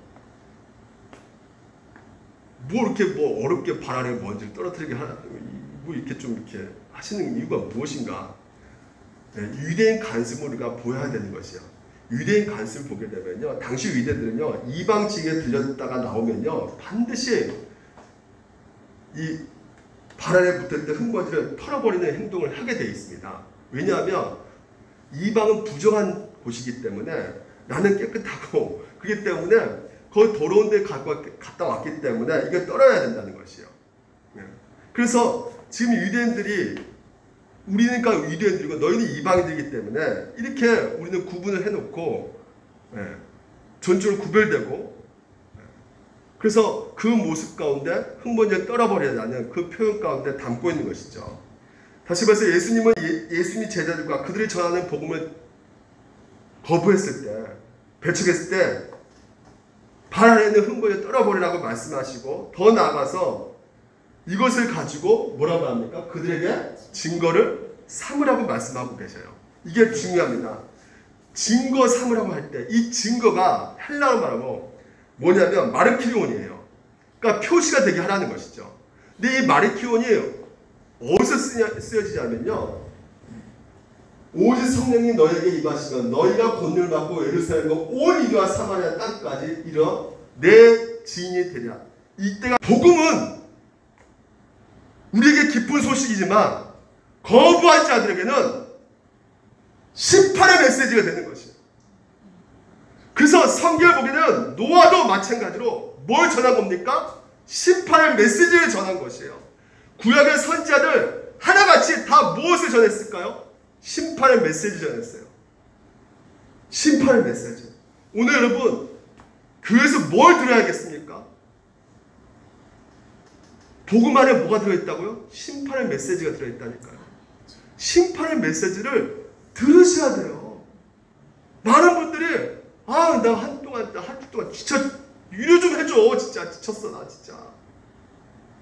뭐 이렇게 뭐 어렵게 발 아래 먼지를 떨어뜨리게 뭐 이렇게 좀 이렇게 하시는 이유가 무엇인가? 네, 유대인 간습을 우리가 보여야 되는 것이요. 유대인 간습을 보게 되면요, 당시 유대인들은요 이방 지역에 들렸다가 나오면요 반드시 이 발 아래 붙었던 흙먼지를 털어버리는 행동을 하게 되어 있습니다. 왜냐하면 이방은 부정한 곳이기 때문에 나는 깨끗하고 그렇기 때문에 거기 더러운 데 갔다 왔기 때문에 이게 떨어야 된다는 것이에요. 그래서 지금 유대인들이 우리니까 유대인들이고 너희는 이방인들이기 때문에 이렇게 우리는 구분을 해놓고 존재로 구별되고 그래서 그 모습 가운데 흙먼지를 떨어버리라는 그 표현 가운데 담고 있는 것이죠. 다시 말해서 예수님은 예수님이 제자들과 그들이 전하는 복음을 거부했을 때 배척했을 때 발 아래 있는 흙먼지를 떨어버리라고 말씀하시고 더 나아가서 이것을 가지고 뭐라고 합니까? 그들에게 증거를 삼으라고 말씀하고 계셔요. 이게 중요합니다. 증거 삼으라고 할 때 이 증거가 헬라어 말하고 뭐냐면 마르키온이에요. 그러니까 표시가 되게 하라는 것이죠. 근데 이 마르키온이 어디서 쓰여지냐면요. 오직 성령이 너에게 임하시면 너희가 권능을 받고 예루살렘과 온 유대와 사마리아 땅까지 이르러 내 증인이 되리라. 이때가 복음은 우리에게 기쁜 소식이지만 거부한 자들에게는 심판의 메시지가 되는 것이에요. 그래서 성경을 보기에는 노아도 마찬가지로 뭘 전한 겁니까? 심판의 메시지를 전한 것이에요. 구약의 선지자들 하나같이 다 무엇을 전했을까요? 심판의 메시지 전했어요. 심판의 메시지. 오늘 여러분 교회에서 뭘 들어야겠습니까? 복음 안에 뭐가 들어있다고요? 심판의 메시지가 들어있다니까요. 심판의 메시지를 들으셔야 돼요. 많은 분들이 나 한 주 동안 진짜 위로 좀 해줘. 진짜 지쳤어 나 진짜.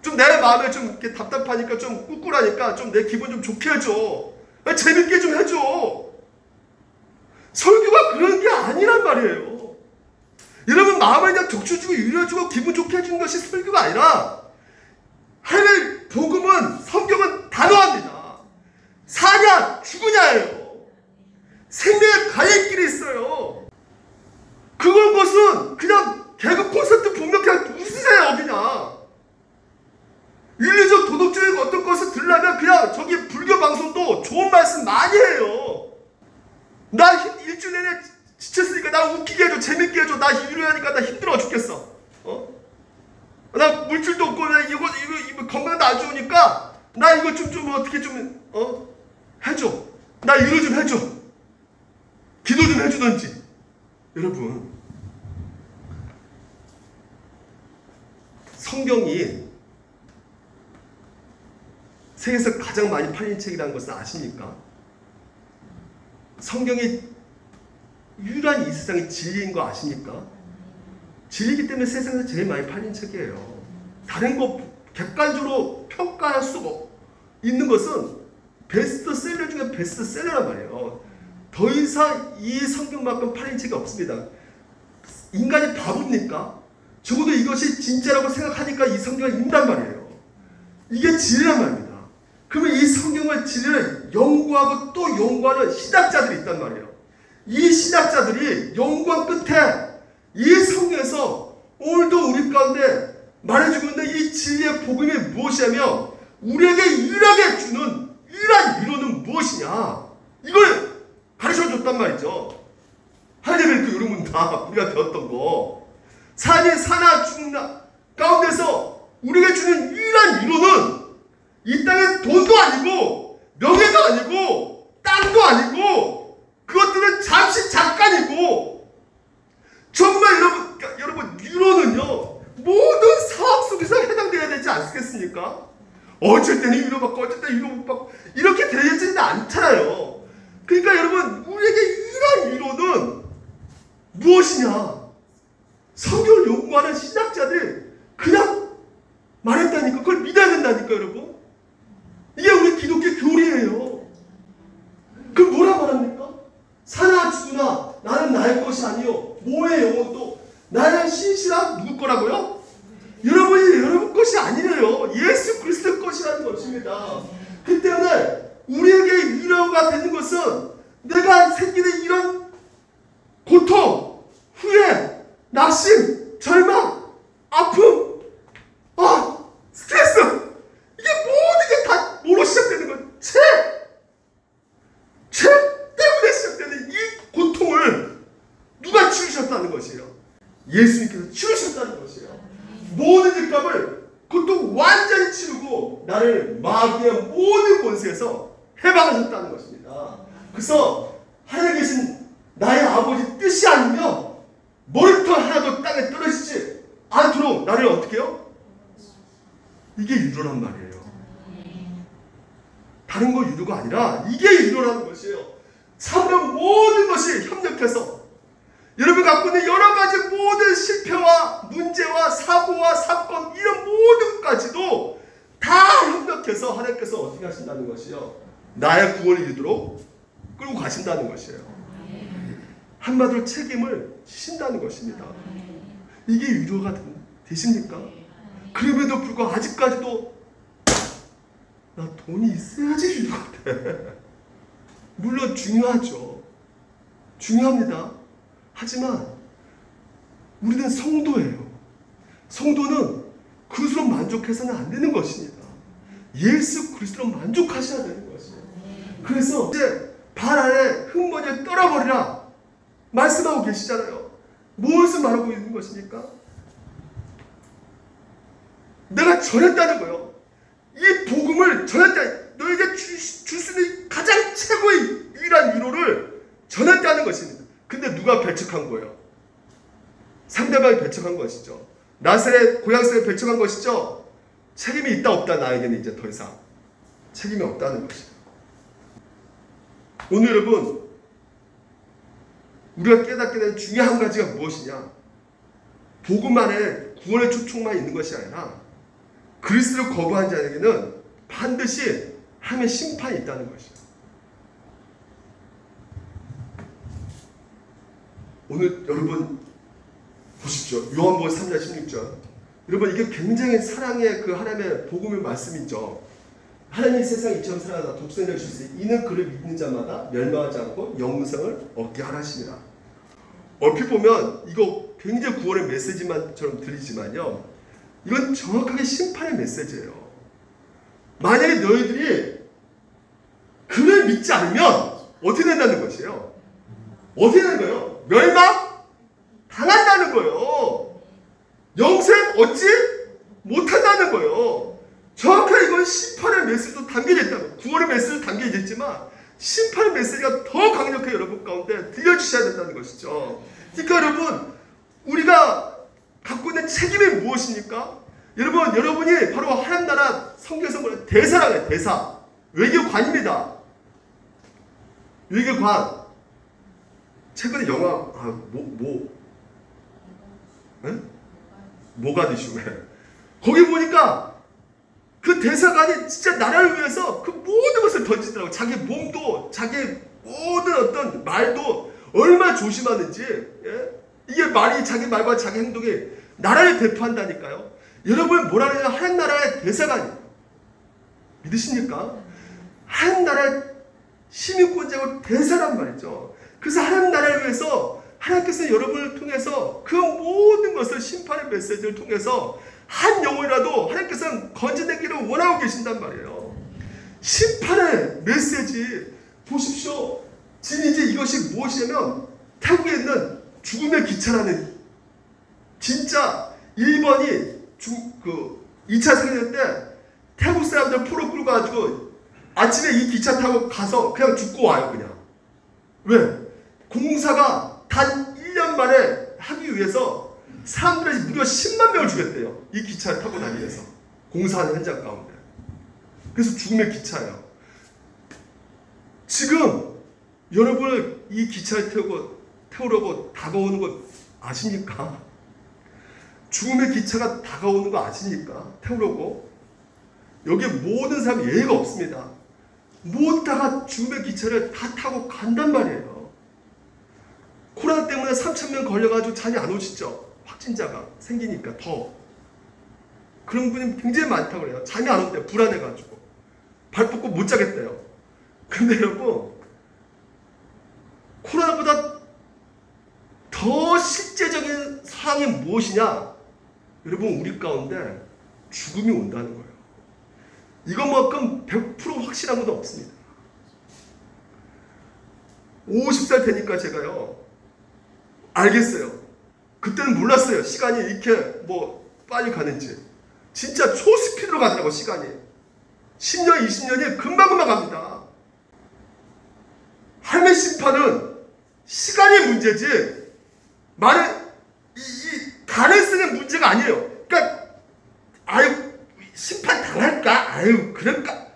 좀 내 마음에 좀 이렇게 답답하니까 좀 꿀꿀하니까 좀 내 기분 좀 좋게 해줘. 재밌게 좀 해줘. 설교가 그런 게 아니란 말이에요. 여러분 마음에 그냥 격추주고 위로해주고 기분 좋게 해주는 것이 설교가 아니라 하나님의 복음은 성경은 단호합니다. 사냐 죽으냐예요. 생명의 가의 길이 있어요. 그것은 그냥 개그 콘서트 보면 그냥 웃으세요. 그냥 윤리적 도덕적인 어떤 것을 들으려면 그냥 저기 불교 방송도 좋은 말씀 많이 해요. 나 일주일 내내 지쳤으니까 나 웃기게 해줘. 재밌게 해줘. 나 위로하니까 나 힘들어 죽겠어. 나 물질도 없고 나 이거 건강도 안 좋으니까 나 이거 좀 어떻게 좀 해줘. 나 위로 좀 해줘. 기도 좀 해주든지. 여러분 성경이 세계에서 가장 많이 팔린 책이라는 것을 아십니까? 성경이 유일한 이 세상의 진리인 거 아십니까? 진리이기 때문에 세상에서 제일 많이 팔린 책이에요. 다른 거 객관적으로 평가할 수가 있는 것은 베스트셀러 중에 베스트셀러란 말이에요. 더 이상 이 성경만큼 팔린 책이 없습니다. 인간이 바보입니까? 적어도 이것이 진짜라고 생각하니까 이 성경을 읽는단 말이에요. 이게 진리란 말입니다. 그러면 이 성경의 진리를 연구하고 또 연구하는 신학자들이 있단 말이에요. 이 신학자들이 연구한 끝에 이 성경에서 오늘도 우리 가운데 말해주고 있는 이 진리의 복음이 무엇이냐면 우리에게 유일하게 주는 유일한 위로는 무엇이냐 이걸 가르쳐줬단 말이죠. 하나님의 그 여러분 다 우리가 배웠던 거 산이 사나 죽나 가운데서 우리에게 주는 유일한 위로는 이 땅의 돈도 아니고 명예도 아니고 땅도 아니고 그것들은 잠시 잠깐이고 정말 여러분 위로는요 모든 사업 속에서 해당되어야 되지 않겠습니까? 어쩔 때는 위로받고 어쩔 때는 위로 못 받고 이렇게 되지는 않잖아요. 그러니까 여러분 우리에게 유일한 위로는 무엇이냐? 성경을 연구하는 신학자들이 그냥 말했다니까 그걸 믿어야 된다니까 여러분. 이게 우리 기독교 교리예요. 그럼 뭐라 말합니까? 사나 죽으나 나는 나의 것이 아니요 모의 영혼도 나는 신실한 누구 거라고요? 여러분 것이 아니래요. 예수 그리스도 것이라는 것입니다. 그 때문에 우리에게 위로가 되는 것은 내가 생기는 이런 고통, 후회, 낙심, 절망, 아픔, 스트레스 이게 모든 게 다 뭐로 시작되는 거예요? 죄 때문에 시작되는 이 고통을 누가 치우셨다는 것이에요? 예수님께서 치우셨다는 것이에요. 모든 죄값을 그것도 완전히 치우고 나를 마귀의 모든 권세에서 해방하셨다는 것입니다. 그래서 하늘에 계신 나의 아버지 뜻이 아니면 머리털 하나도 땅에 떨어지지 않도록 나를 어떻게 해요? 이게 유로란 말이에요. 다른 거 유로가 아니라 이게 유로라는 것이에요. 사람의 모든 것이 협력해서 여러분 갖고 있는 여러 가지 모든 실패와 문제와 사고와 사건 이런 모든 것까지도 다 협력해서 하나님께서 어떻게 하신다는 것이요. 나의 구원을 이루도록 끌고 가신다는 것이에요. 한마디로 책임을 지신다는 것입니다. 이게 위로가 되십니까? 그럼에도 불구하고 아직까지도 나 돈이 있어야지 위로가 돼. 물론 중요하죠. 중요합니다. 하지만 우리는 성도예요. 성도는 그것으로 만족해서는 안 되는 것입니다. 예수 그리스도로 만족하셔야 되는 것이에요. 그래서 이제 발 아래 흙먼지를 떨어버리라 말씀하고 계시잖아요. 무엇을 말하고 있는 것입니까? 내가 전했다는 거예요. 이 복음을 전했다. 너에게 줄 수 있는 가장 최고의 유일한 위로를 전했다는 것입니다. 근데 누가 배척한 거예요? 상대방이 배척한 것이죠. 나사렛 고향에서 배척한 것이죠. 책임이 있다 없다 나에게는 이제 더 이상 책임이 없다는 것이죠. 오늘 여러분 우리가 깨닫게 된 중요한 가지가 무엇이냐? 복음 안에 구원의 초청만 있는 것이 아니라 그리스도를 거부한 자에게는 반드시 하나님의 심판이 있다는 것이죠. 오늘 여러분 보십시오. 요한복음 3장 16절. 여러분 이게 굉장히 사랑의 그 하나님의 복음의 말씀이죠. 하나님이 세상 이처럼 사랑하사 독생자를 주시니 이는 그를 믿는 자마다 멸망하지 않고 영생을 얻게 하라시니라. 얼핏 보면 이거 굉장히 구원의 메시지만처럼 들리지만요. 이건 정확하게 심판의 메시지예요. 만약에 너희들이 그를 믿지 않으면 어떻게 된다는 것이에요? 어떻게 되는 거예요? 멸망? 당한다는 거예요. 영생 얻지 못한다는 거예요. 정확하게 이건 심판의 메시지도 담겨져 있다고. 구원의 메시지도 담겨져 있지만 심판의 메시지가 더 강력하게 여러분 가운데 들려주셔야 된다는 것이죠. 그러니까 여러분 우리가 갖고 있는 책임이 무엇입니까? 여러분이 바로 하나님 나라 성경에서 보는 대사라고요. 대사. 외교관입니다. 외교관. 최근에 영화 모가디슈. 거기 보니까 그 대사관이 진짜 나라를 위해서 그 모든 것을 던지더라고. 자기 몸도 자기 모든 어떤 말도 얼마나 조심하는지. 예? 이게 말이 자기 말과 자기 행동이 나라를 대표한다니까요. 여러분 뭐라 그러냐? 하나님 나라의 대사관이에요. 믿으십니까? 하나님 나라의 시민권자고 대사란 말이죠. 그래서 하나님 나라를 위해서 하나님께서 여러분을 통해서 그 모든 것을 심판의 메시지를 통해서 한 영혼이라도 하나님께서는 건져내기를 원하고 계신단 말이에요. 심판의 메시지 보십시오. 지금 이제 이것이 무엇이냐면 태국에 있는 죽음의 기차라는 진짜 일본이 2차 세계대전 때 태국 사람들 포로 끌고 가지고 아침에 이 기차 타고 가서 그냥 죽고 와요. 그냥. 왜? 공사가 단 1년 만에 하기 위해서 사람들이 무려 10만 명을 죽였대요. 이 기차를 타고 다니기 위해서. 공사하는 현장 가운데. 그래서 죽음의 기차예요. 지금 여러분을 이 기차를 태우려고 다가오는 거 아십니까? 죽음의 기차가 다가오는 거 아십니까? 태우려고. 여기에 모든 사람이 예의가 없습니다. 모두 다가 죽음의 기차를 다 타고 간단 말이에요. 코로나 때문에 3,000명 걸려가지고 잠이 안 오시죠? 확진자가 생기니까 더. 그런 분이 굉장히 많다고 그래요. 잠이 안 온대요. 불안해가지고. 발 뻗고 못 자겠대요. 근데 여러분, 코로나보다 더 실제적인 상황이 무엇이냐? 여러분, 우리 가운데 죽음이 온다는 거예요. 이것만큼 100% 확실한 것도 없습니다. 50살 되니까 제가요, 알겠어요. 그때는 몰랐어요. 시간이 이렇게 빨리 가는지. 진짜 초스피드로 가더라고, 시간이. 10년, 20년이 금방금방 갑니다. 하나님의 심판은 시간의 문제지, 이 가능성의 문제가 아니에요. 그러니까, 심판 당할까? 그럴까?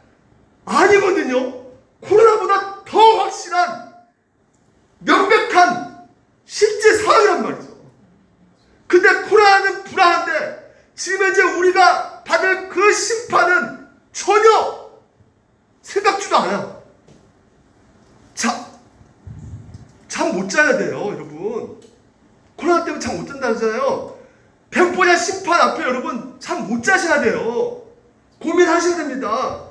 아니거든요. 코로나보다 더 확실한, 명백한 실제 상황이란 말이죠. 근데 코로나는 불안한데 지금 이제 우리가 받을 그 심판은 전혀 생각지도 않아. 잠 못 자야 돼요, 여러분. 코로나 때문에 잠 못 잔다잖아요. 100번의 심판 앞에 여러분 잠 못 자셔야 돼요. 고민하셔야 됩니다.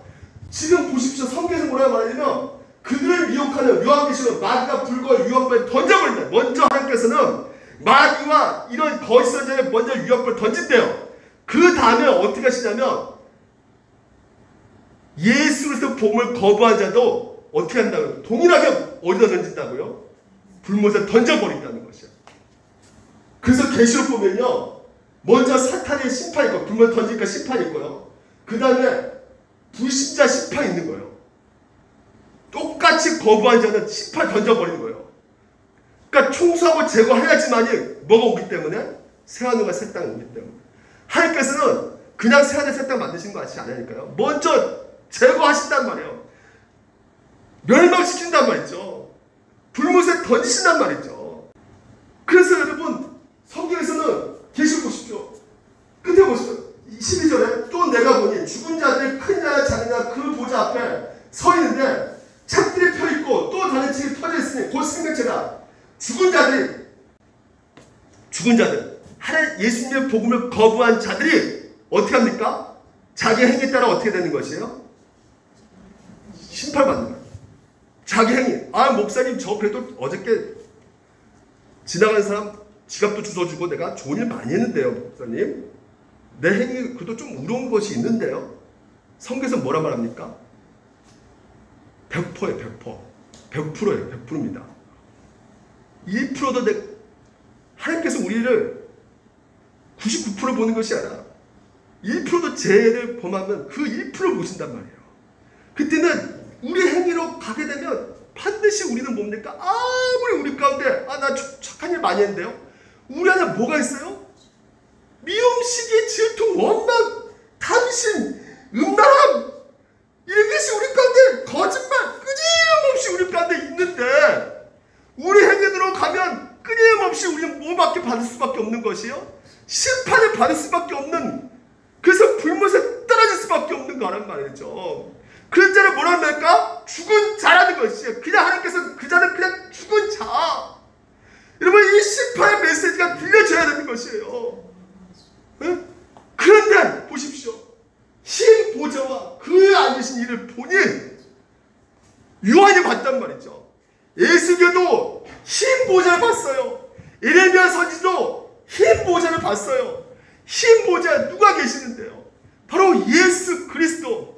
지금 보십시오. 성경에서 뭐라고 말하냐면 그들을 미혹하는 요한계시록 마귀가 불과 유혹불에 던져버린다. 먼저 하나님께서는 마귀와 이런 거짓 선지자를 먼저 유혹불에 던진대요. 그 다음에 어떻게 하시냐면 예수 그리스도 복음을 거부한 자도 어떻게 한다고요? 동일하게 어디다 던진다고요? 불못에 던져버린다는 것이요. 그래서 계시록 보면요, 먼저 사탄의 심판이 있고, 불못에 던지니까 심판이 있고요, 그 다음에 불신자 심판이 있는 거예요. 똑같이 거부한 자는 심판 던져버리는 거예요. 그러니까 총수하고 제거해야지만이 뭐가 오기 때문에? 새하늘과 새 땅이 오기 때문에. 하나님께서는 그냥 새하늘 새 땅 만드신 거 아니니까요. 먼저 제거하신단 말이에요. 멸망시킨단 말이죠. 불못에 던지신단 말이죠. 그래서 여러분, 성경에서는 계시록 보십시오. 끝에 보십시오. 12절에 또 내가 보니 죽은 자들이 큰 자나 작은 자 그 보좌 앞에 서 있는데 창들이 펴있고 또 다른 책이 펴져 있으니 곧 생명체다. 죽은 자들 하나님 예수님의 복음을 거부한 자들이 어떻게 합니까? 자기 행위에 따라 어떻게 되는 것이에요? 심판받는 거예요. 자기 행위. 아, 목사님 저 그래도 어저께 지나가는 사람 지갑도 주워주고 내가 좋은 일 많이 했는데요, 목사님. 내 행위 그래도 좀 우러운 것이 있는데요. 성경에서 뭐라 말합니까? 100%예요, 100%. 100%예요, 100%입니다. 1%도 하나님께서 우리를 99% 보는 것이 아니라 1%도 죄를 범하면 그 1%를 보신단 말이에요. 그때는 우리 행위로 가게 되면 반드시 우리는 뭡니까? 아무리 우리 가운데 나 착한 일 많이 했는데요. 우리 안에 뭐가 있어요? 미움, 시기, 질투, 원망, 탐심, 음란함, 이런 것이 우리 가운데 거짓말 끊임없이 우리 가운데 있는데 우리 행위로 가면 끊임없이 우리는 뭐밖에 받을 수밖에 없는 것이요? 심판을 받을 수밖에 없는, 그래서 불못에 떨어질 수밖에 없는 거란 말이죠. 그런 자를 뭐라 합니까? 죽은 자라는 것이에요. 그냥 하나님께서 그 자는 그냥 죽은 자. 여러분, 이 심판의 메시지가 들려져야 되는 것이에요. 응? 그런데 보십시오. 흰 보좌와 그 앉으신 이를 보니 요한이 봤단 말이죠. 예수께도 흰 보좌를 봤어요. 에레미야 선지도 흰 보좌를 봤어요. 흰 보좌에 누가 계시는데요? 바로 예수 그리스도.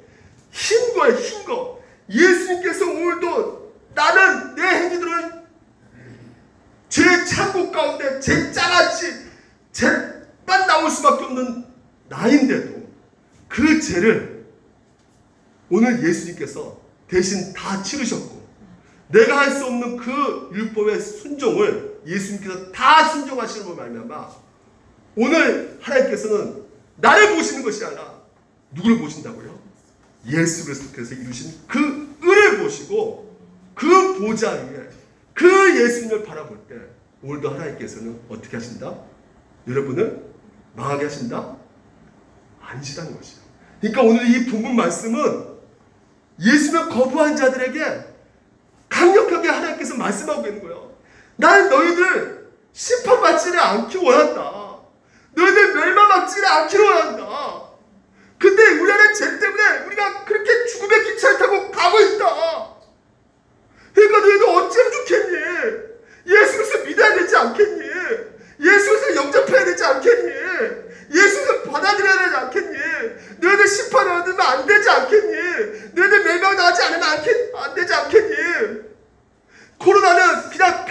흰 거예요, 흰 거. 예수님께서 오늘도 나는 내 행위들은 죄 창고 가운데 제 짜같이 죄만 나올 수밖에 없는 나인데도 그 죄를 오늘 예수님께서 대신 다 치르셨고, 내가 할 수 없는 그 율법의 순종을 예수님께서 다 순종하시는 걸 말미암아 오늘 하나님께서는 나를 보시는 것이 아니라 누구를 보신다고요? 예수 그리스도께서 이루신 그 은을 보시고 그 보좌 위에 그 예수님을 바라볼 때 오늘도 하나님께서는 어떻게 하신다? 여러분을 망하게 하신다? 아니시다는 것이에요. 그러니까 오늘 이 본문 말씀은 예수님을 거부한 자들에게 강력하게 하나님께서 말씀하고 있는 거예요. 나는 너희들 심판받지를 않기 원한다. 너희들 멸망받지를 않기를 원한다. 근데 우리 안에 죄 때문에 우리가 그렇게 죽음의 기차를 타고 가고 있다. 그러니까 너희들 어찌하면 좋겠니? 예수 그리스도 믿어야 되지 않겠니? 예수 그리스도 영접해야 되지 않겠니? 예수 그리스도 받아들여야 되지 않겠니? 너희들 심판을 얻으면 안 되지 않겠니? 너희들 멸망당하지 않으면 안 되지 않겠니? 코로나는 그냥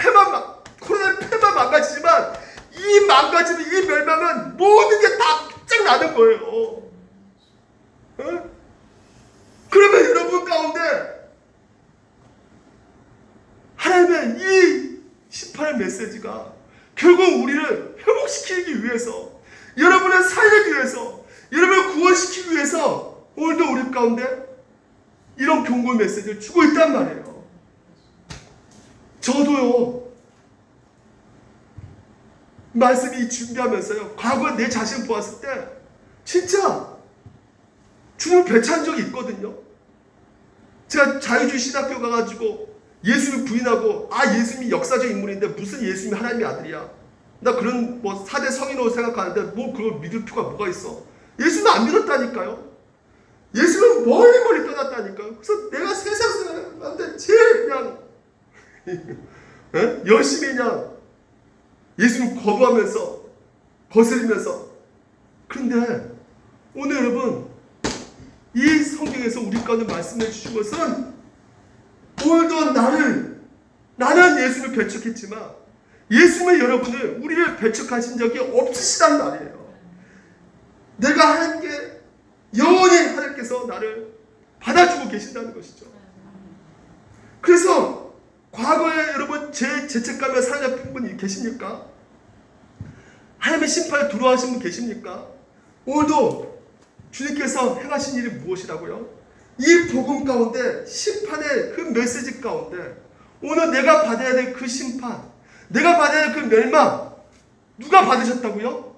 코로나는 폐만 망가지지만 이 망가짐, 이 멸망은 모든 게 다 쫙 나는 거예요. 어? 그러면 여러분 가운데 하나님의 이 심판의 메시지가 결국 우리를 회복시키기 위해서, 여러분을 살리기 위해서, 여러분을 구원시키기 위해서 오늘도 우리 가운데 이런 경고 메시지를 주고 있단 말이에요. 저도요, 말씀이 준비하면서요, 과거에 내 자신을 보았을 때 진짜 주님을 배차한 적이 있거든요. 제가 자유주의 신학교 가가지고 예수를 부인하고, 예수님이 역사적 인물인데 무슨 예수님이 하나님의 아들이야, 나 그런 4대 성인으로 생각하는데 뭐 그걸 믿을 필요가 뭐가 있어. 예수는 안 믿었다니까요. 예수는 멀리 떠났다니까요. 그래서 내가 세상 사람한테 제일 열심히 그냥 예수님 거부하면서 거스리면서. 그런데 오늘 여러분 이 성경에서 우리 가운데 말씀해 주신 것은 오늘도 나는 예수님을 배척했지만 예수님은 여러분을 우리를 배척하신 적이 없으시단 말이에요. 내가 한 게 영원히 하나님께서 나를 받아주고 계신다는 것이죠. 그래서 과거에 여러분 죄책감에 사로잡힌 분이 계십니까? 하나님의 심판에 두려워하신 분 계십니까? 오늘도 주님께서 행하신 일이 무엇이라고요? 이 복음 가운데 심판의 그 메시지 가운데 오늘 내가 받아야 될 그 심판, 내가 받아야 될 그 멸망 누가 받으셨다고요?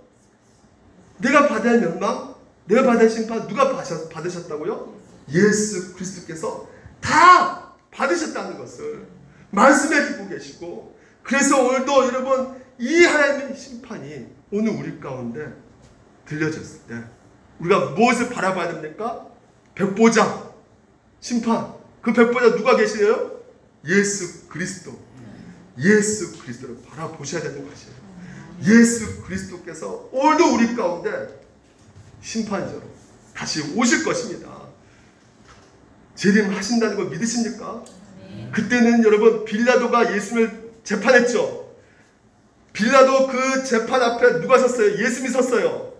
내가 받아야 할 멸망, 내가 받아야 할 심판 누가 받으셨다고요? 예수 그리스도께서 다 받으셨다는 것을 말씀해 주고 계시고, 그래서 오늘도 여러분 이 하나님의 심판이 오늘 우리 가운데 들려졌을 때 우리가 무엇을 바라봐야 됩니까? 백보자 심판. 그 백보자 누가 계시래요? 예수 그리스도. 예수 그리스도를 바라보셔야 되는 것이에요. 예수 그리스도께서 오늘도 우리 가운데 심판자로 다시 오실 것입니다. 재림하신다는 걸 믿으십니까? 그때는 여러분 빌라도가 예수님을 재판했죠. 빌라도 그 재판 앞에 누가 섰어요? 예수님이 섰어요.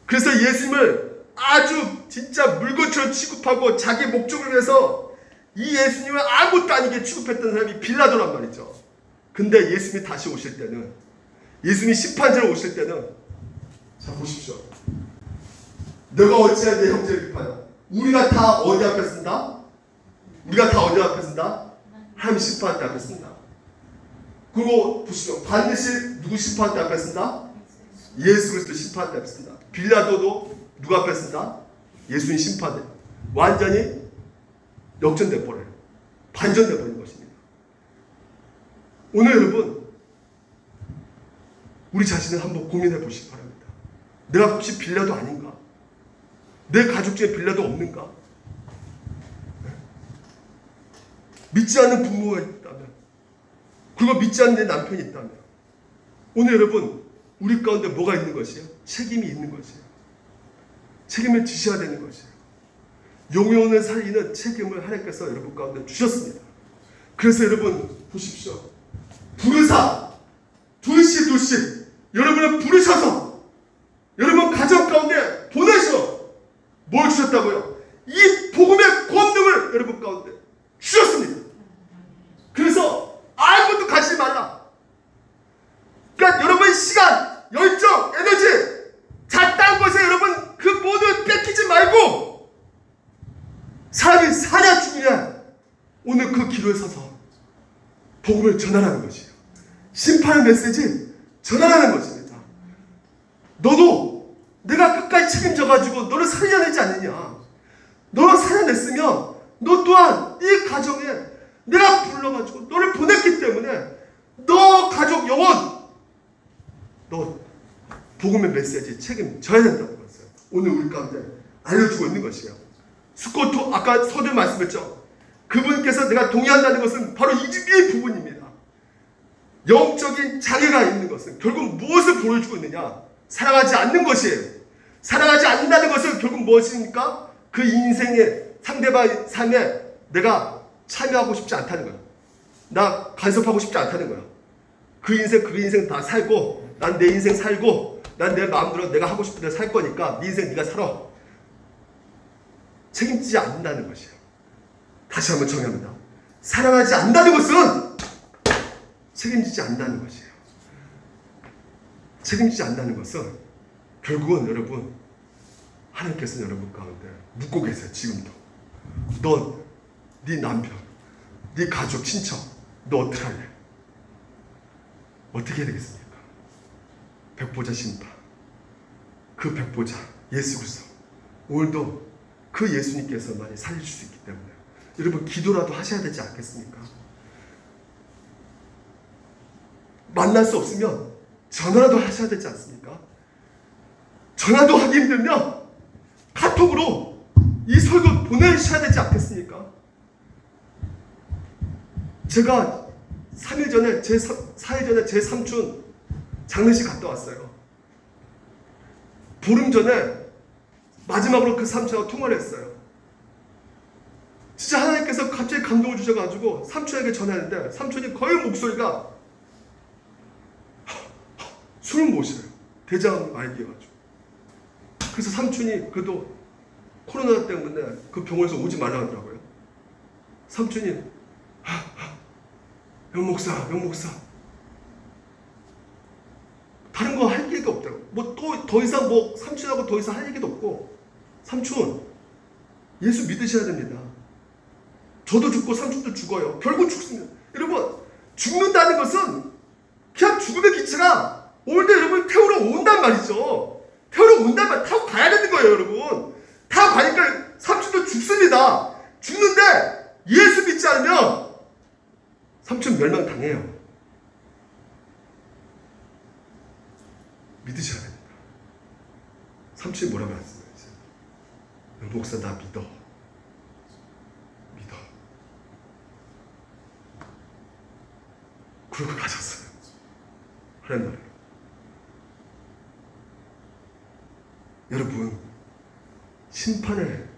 그래서 예수님을 아주 진짜 물건처럼 취급하고 자기 목적을 위해서 이 예수님을 아무것도 아니게 취급했던 사람이 빌라도란 말이죠. 근데 예수님이 다시 오실 때는, 예수님이 심판자로 오실 때는, 자 보십시오. 너가 어찌하여 내 형제를 비판하냐? 우리가 다 어디 앞에 쓴다? 우리가 다 어디 앞에 쓴다? 하나님 심판대 앞에 쓴다. 그리고 보시죠. 반드시 누구 심판대 앞에 쓴다? 예수 그리스도 심판대 앞에 쓴다. 빌라도도 누구 앞에 쓴다? 예수님 심판대. 완전히 역전돼 버려요. 반전돼 버린 것입니다. 오늘 여러분 우리 자신을 한번 고민해 보시기 바랍니다. 내가 혹시 빌라도 아닌가? 내 가족 중에 빌라도 없는가? 믿지 않는 부모가 있다면, 그리고 믿지 않는 내 남편이 있다면, 오늘 여러분 우리 가운데 뭐가 있는 것이에요? 책임이 있는 것이에요. 책임을 지셔야 되는 것이에요. 영혼을 살리는 책임을 하나님께서 여러분 가운데 주셨습니다. 그래서 여러분 보십시오. 부르사 둘씩 여러분을 부르셔서 여러분 가정 가운데 보내셔 뭘 주셨다고요? 이 복음의 권능을 여러분 가운데 주셨습니다. 그래서 아무것도 가지지 말라. 그러니까 여러분 시간, 열정, 에너지 잣다운 것에 여러분 그 모두 뺏기지 말고, 사람이 사냐 죽으냐 오늘 그 기로에 서서 복음을 전하라는 것이에요. 심판의 메시지 전하라는 것입니다. 너도 내가 끝까지 책임져가지고 너를 살려내지 않느냐. 너를 살려냈으면 너 또한 이 가정에 내가 불러가지고 너를 보냈기 때문에 너 가족 영혼, 너 복음의 메시지 책임져야 된다는 것을 오늘 우리 가운데 알려주고 있는 것이에요. 스코토 아까 서두에 말씀했죠. 그분께서 내가 동의한다는 것은 바로 이 부분입니다. 영적인 장애가 있는 것은 결국 무엇을 보여주고 있느냐? 사랑하지 않는 것이에요. 사랑하지 않는다는 것은 결국 무엇입니까? 그 인생의 상대방의 삶에 내가 참여하고 싶지 않다는 거예요. 나 간섭하고 싶지 않다는 거예요. 그 인생 다 살고, 난 내 인생 살고, 난 내 마음대로 내가 하고 싶은 대로 살 거니까 네 인생 네가 살아. 책임지지 않는다는 것이에요. 다시 한번 정의합니다. 사랑하지 않는다는 것은 책임지지 않는다는 것이에요. 책임지지 않는다는 것은 결국은 여러분 하나님께서는 여러분 가운데 묻고 계세요. 지금도 넌, 네 남편, 네 가족, 친척 너 어떻게 할래? 어떻게 해야 되겠습니까? 백보자 심판, 그 백보자 예수 그리스도 오늘도 그 예수님께서만이 살려줄 수 있기 때문에 여러분 기도라도 하셔야 되지 않겠습니까? 만날 수 없으면 전화라도 하셔야 되지 않습니까? 전화도 하기 힘들면 카톡으로 이 설교 보내셔야 되지 않겠습니까? 제가 3일 전에 4일 전에 제 삼촌 장례식 갔다 왔어요. 보름 전에 마지막으로 그 삼촌하고 통화를 했어요. 진짜 하나님께서 갑자기 감동을 주셔가지고 삼촌에게 전화했는데 삼촌이 거의 목소리가 숨을 못 쉬어요. 대장 말기여가지고. 그래서 삼촌이 그래도 코로나 때문에 그 병원에서 오지 말라 하더라고요. 삼촌이 영 목사 다른 거 할 얘기가 없더라고요. 뭐 또 더 이상 뭐 삼촌하고 더 이상 할 얘기도 없고, 삼촌 예수 믿으셔야 됩니다. 저도 죽고 삼촌도 죽어요. 결국 죽습니다. 여러분, 죽는다는 것은 그냥 죽음의 기체가 오는데 여러분 태우러 온단 말이죠. 태우러 온단 말, 타고 가야 되는 거예요, 여러분. 타고 가니까 삼촌도 죽습니다. 죽는데 예수 믿지 않으면 삼촌 멸망당해요. 믿으셔야 됩니다. 삼촌이 뭐라고 했어요? 목사 나 믿어. 그러고 가셨어요. 하나님 나라로. 여러분, 심판에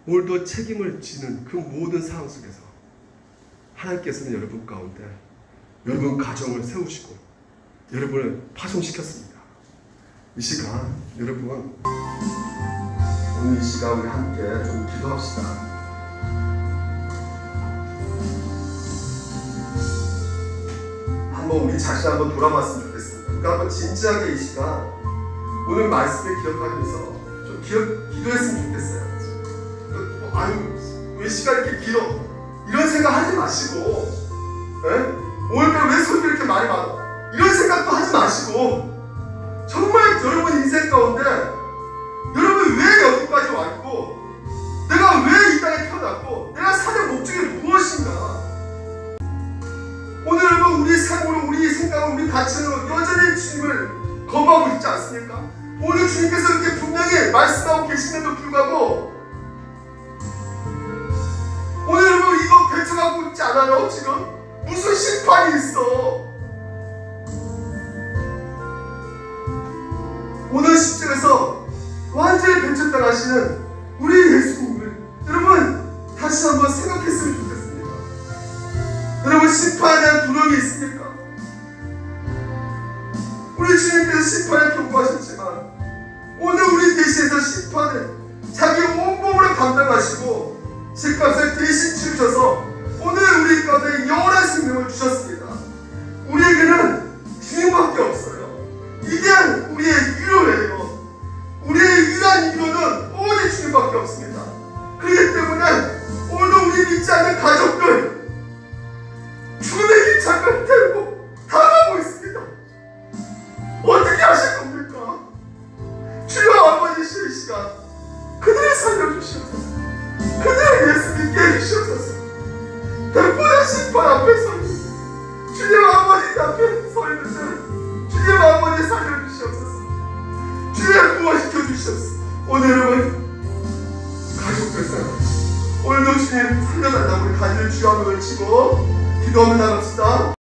오늘도 책임을 지는 그 모든 상황 속에서 하나님께서는 여러분 가운데 여러분 가정을 세우시고 여러분을 파송시켰습니다. 이 시간 여러분, 오늘 이 시간 우리 함께 좀 기도합시다. 한번 우리 자신 한번 돌아봤으면 좋겠습니다. 그러니까 한번 진지하게 이 시간 오늘 말씀을 기억하면서 좀 기도했으면 좋겠어요. 아유, 왜 시간이 이렇게 길어? 이런 생각 하지 마시고, 오늘 왜 소리가 이렇게 많이 많아? 이런 생각도 하지 마시고, 정말 여러분 인생 가운데 여러분 왜 여기까지 왔고, 내가 왜 이 땅에 태어났고, 내가 사는 목적이 무엇인가? 오늘 여러분 우리 삶으로, 우리 생각으로, 우리 가치로 여전히 주님을 거부하고 있지 않습니까? 오늘 주님께서 이렇게 분명히 말씀하고 계시는데도 불구하고 오늘 여러분 이거 배척하고 있지 않아요? 지금 무슨 심판이 있어? 오늘 10절에서 완전히 배척당하시는 우리 예수님을 여러분 다시 한번 생각했으면 좋겠습니다. 여러분 심판에 대한 두려움이 있습니까? 우리 주님께서 심판에 경고하셨지만 오늘 우리 대신해서 심판을 자기 온몸으로 감당하시고 죄값을 대신 치르셔서 오늘 우리 가운데 영원한 생명을 주셨습니다. 우리에게는 주님밖에 없어요. 이게 우리의 위로예요. 우리의 유일한 위로는 오직 주님밖에 없습니다. 그렇기 때문에 오늘도 우리 믿지 않는 가족들 죽음의 기차를 태우고 당하고 있습니다. 어떻게 하실 겁니까? 주여 아버지시여 이 시간 그들을 살려주시옵소서. 그들을 예수 믿게 해주시옵소서. 백보다 심판 앞에 서 있는 주님 아버지 앞에 서 있는데 주님 아버지 살려주시옵소서. 주님 구원시켜 주시옵소서. 오늘 여러분 가족들 사랑 오늘도 주님 살려달라고 우리 간절히 주여 한번 외치고 기도하며 나갑시다.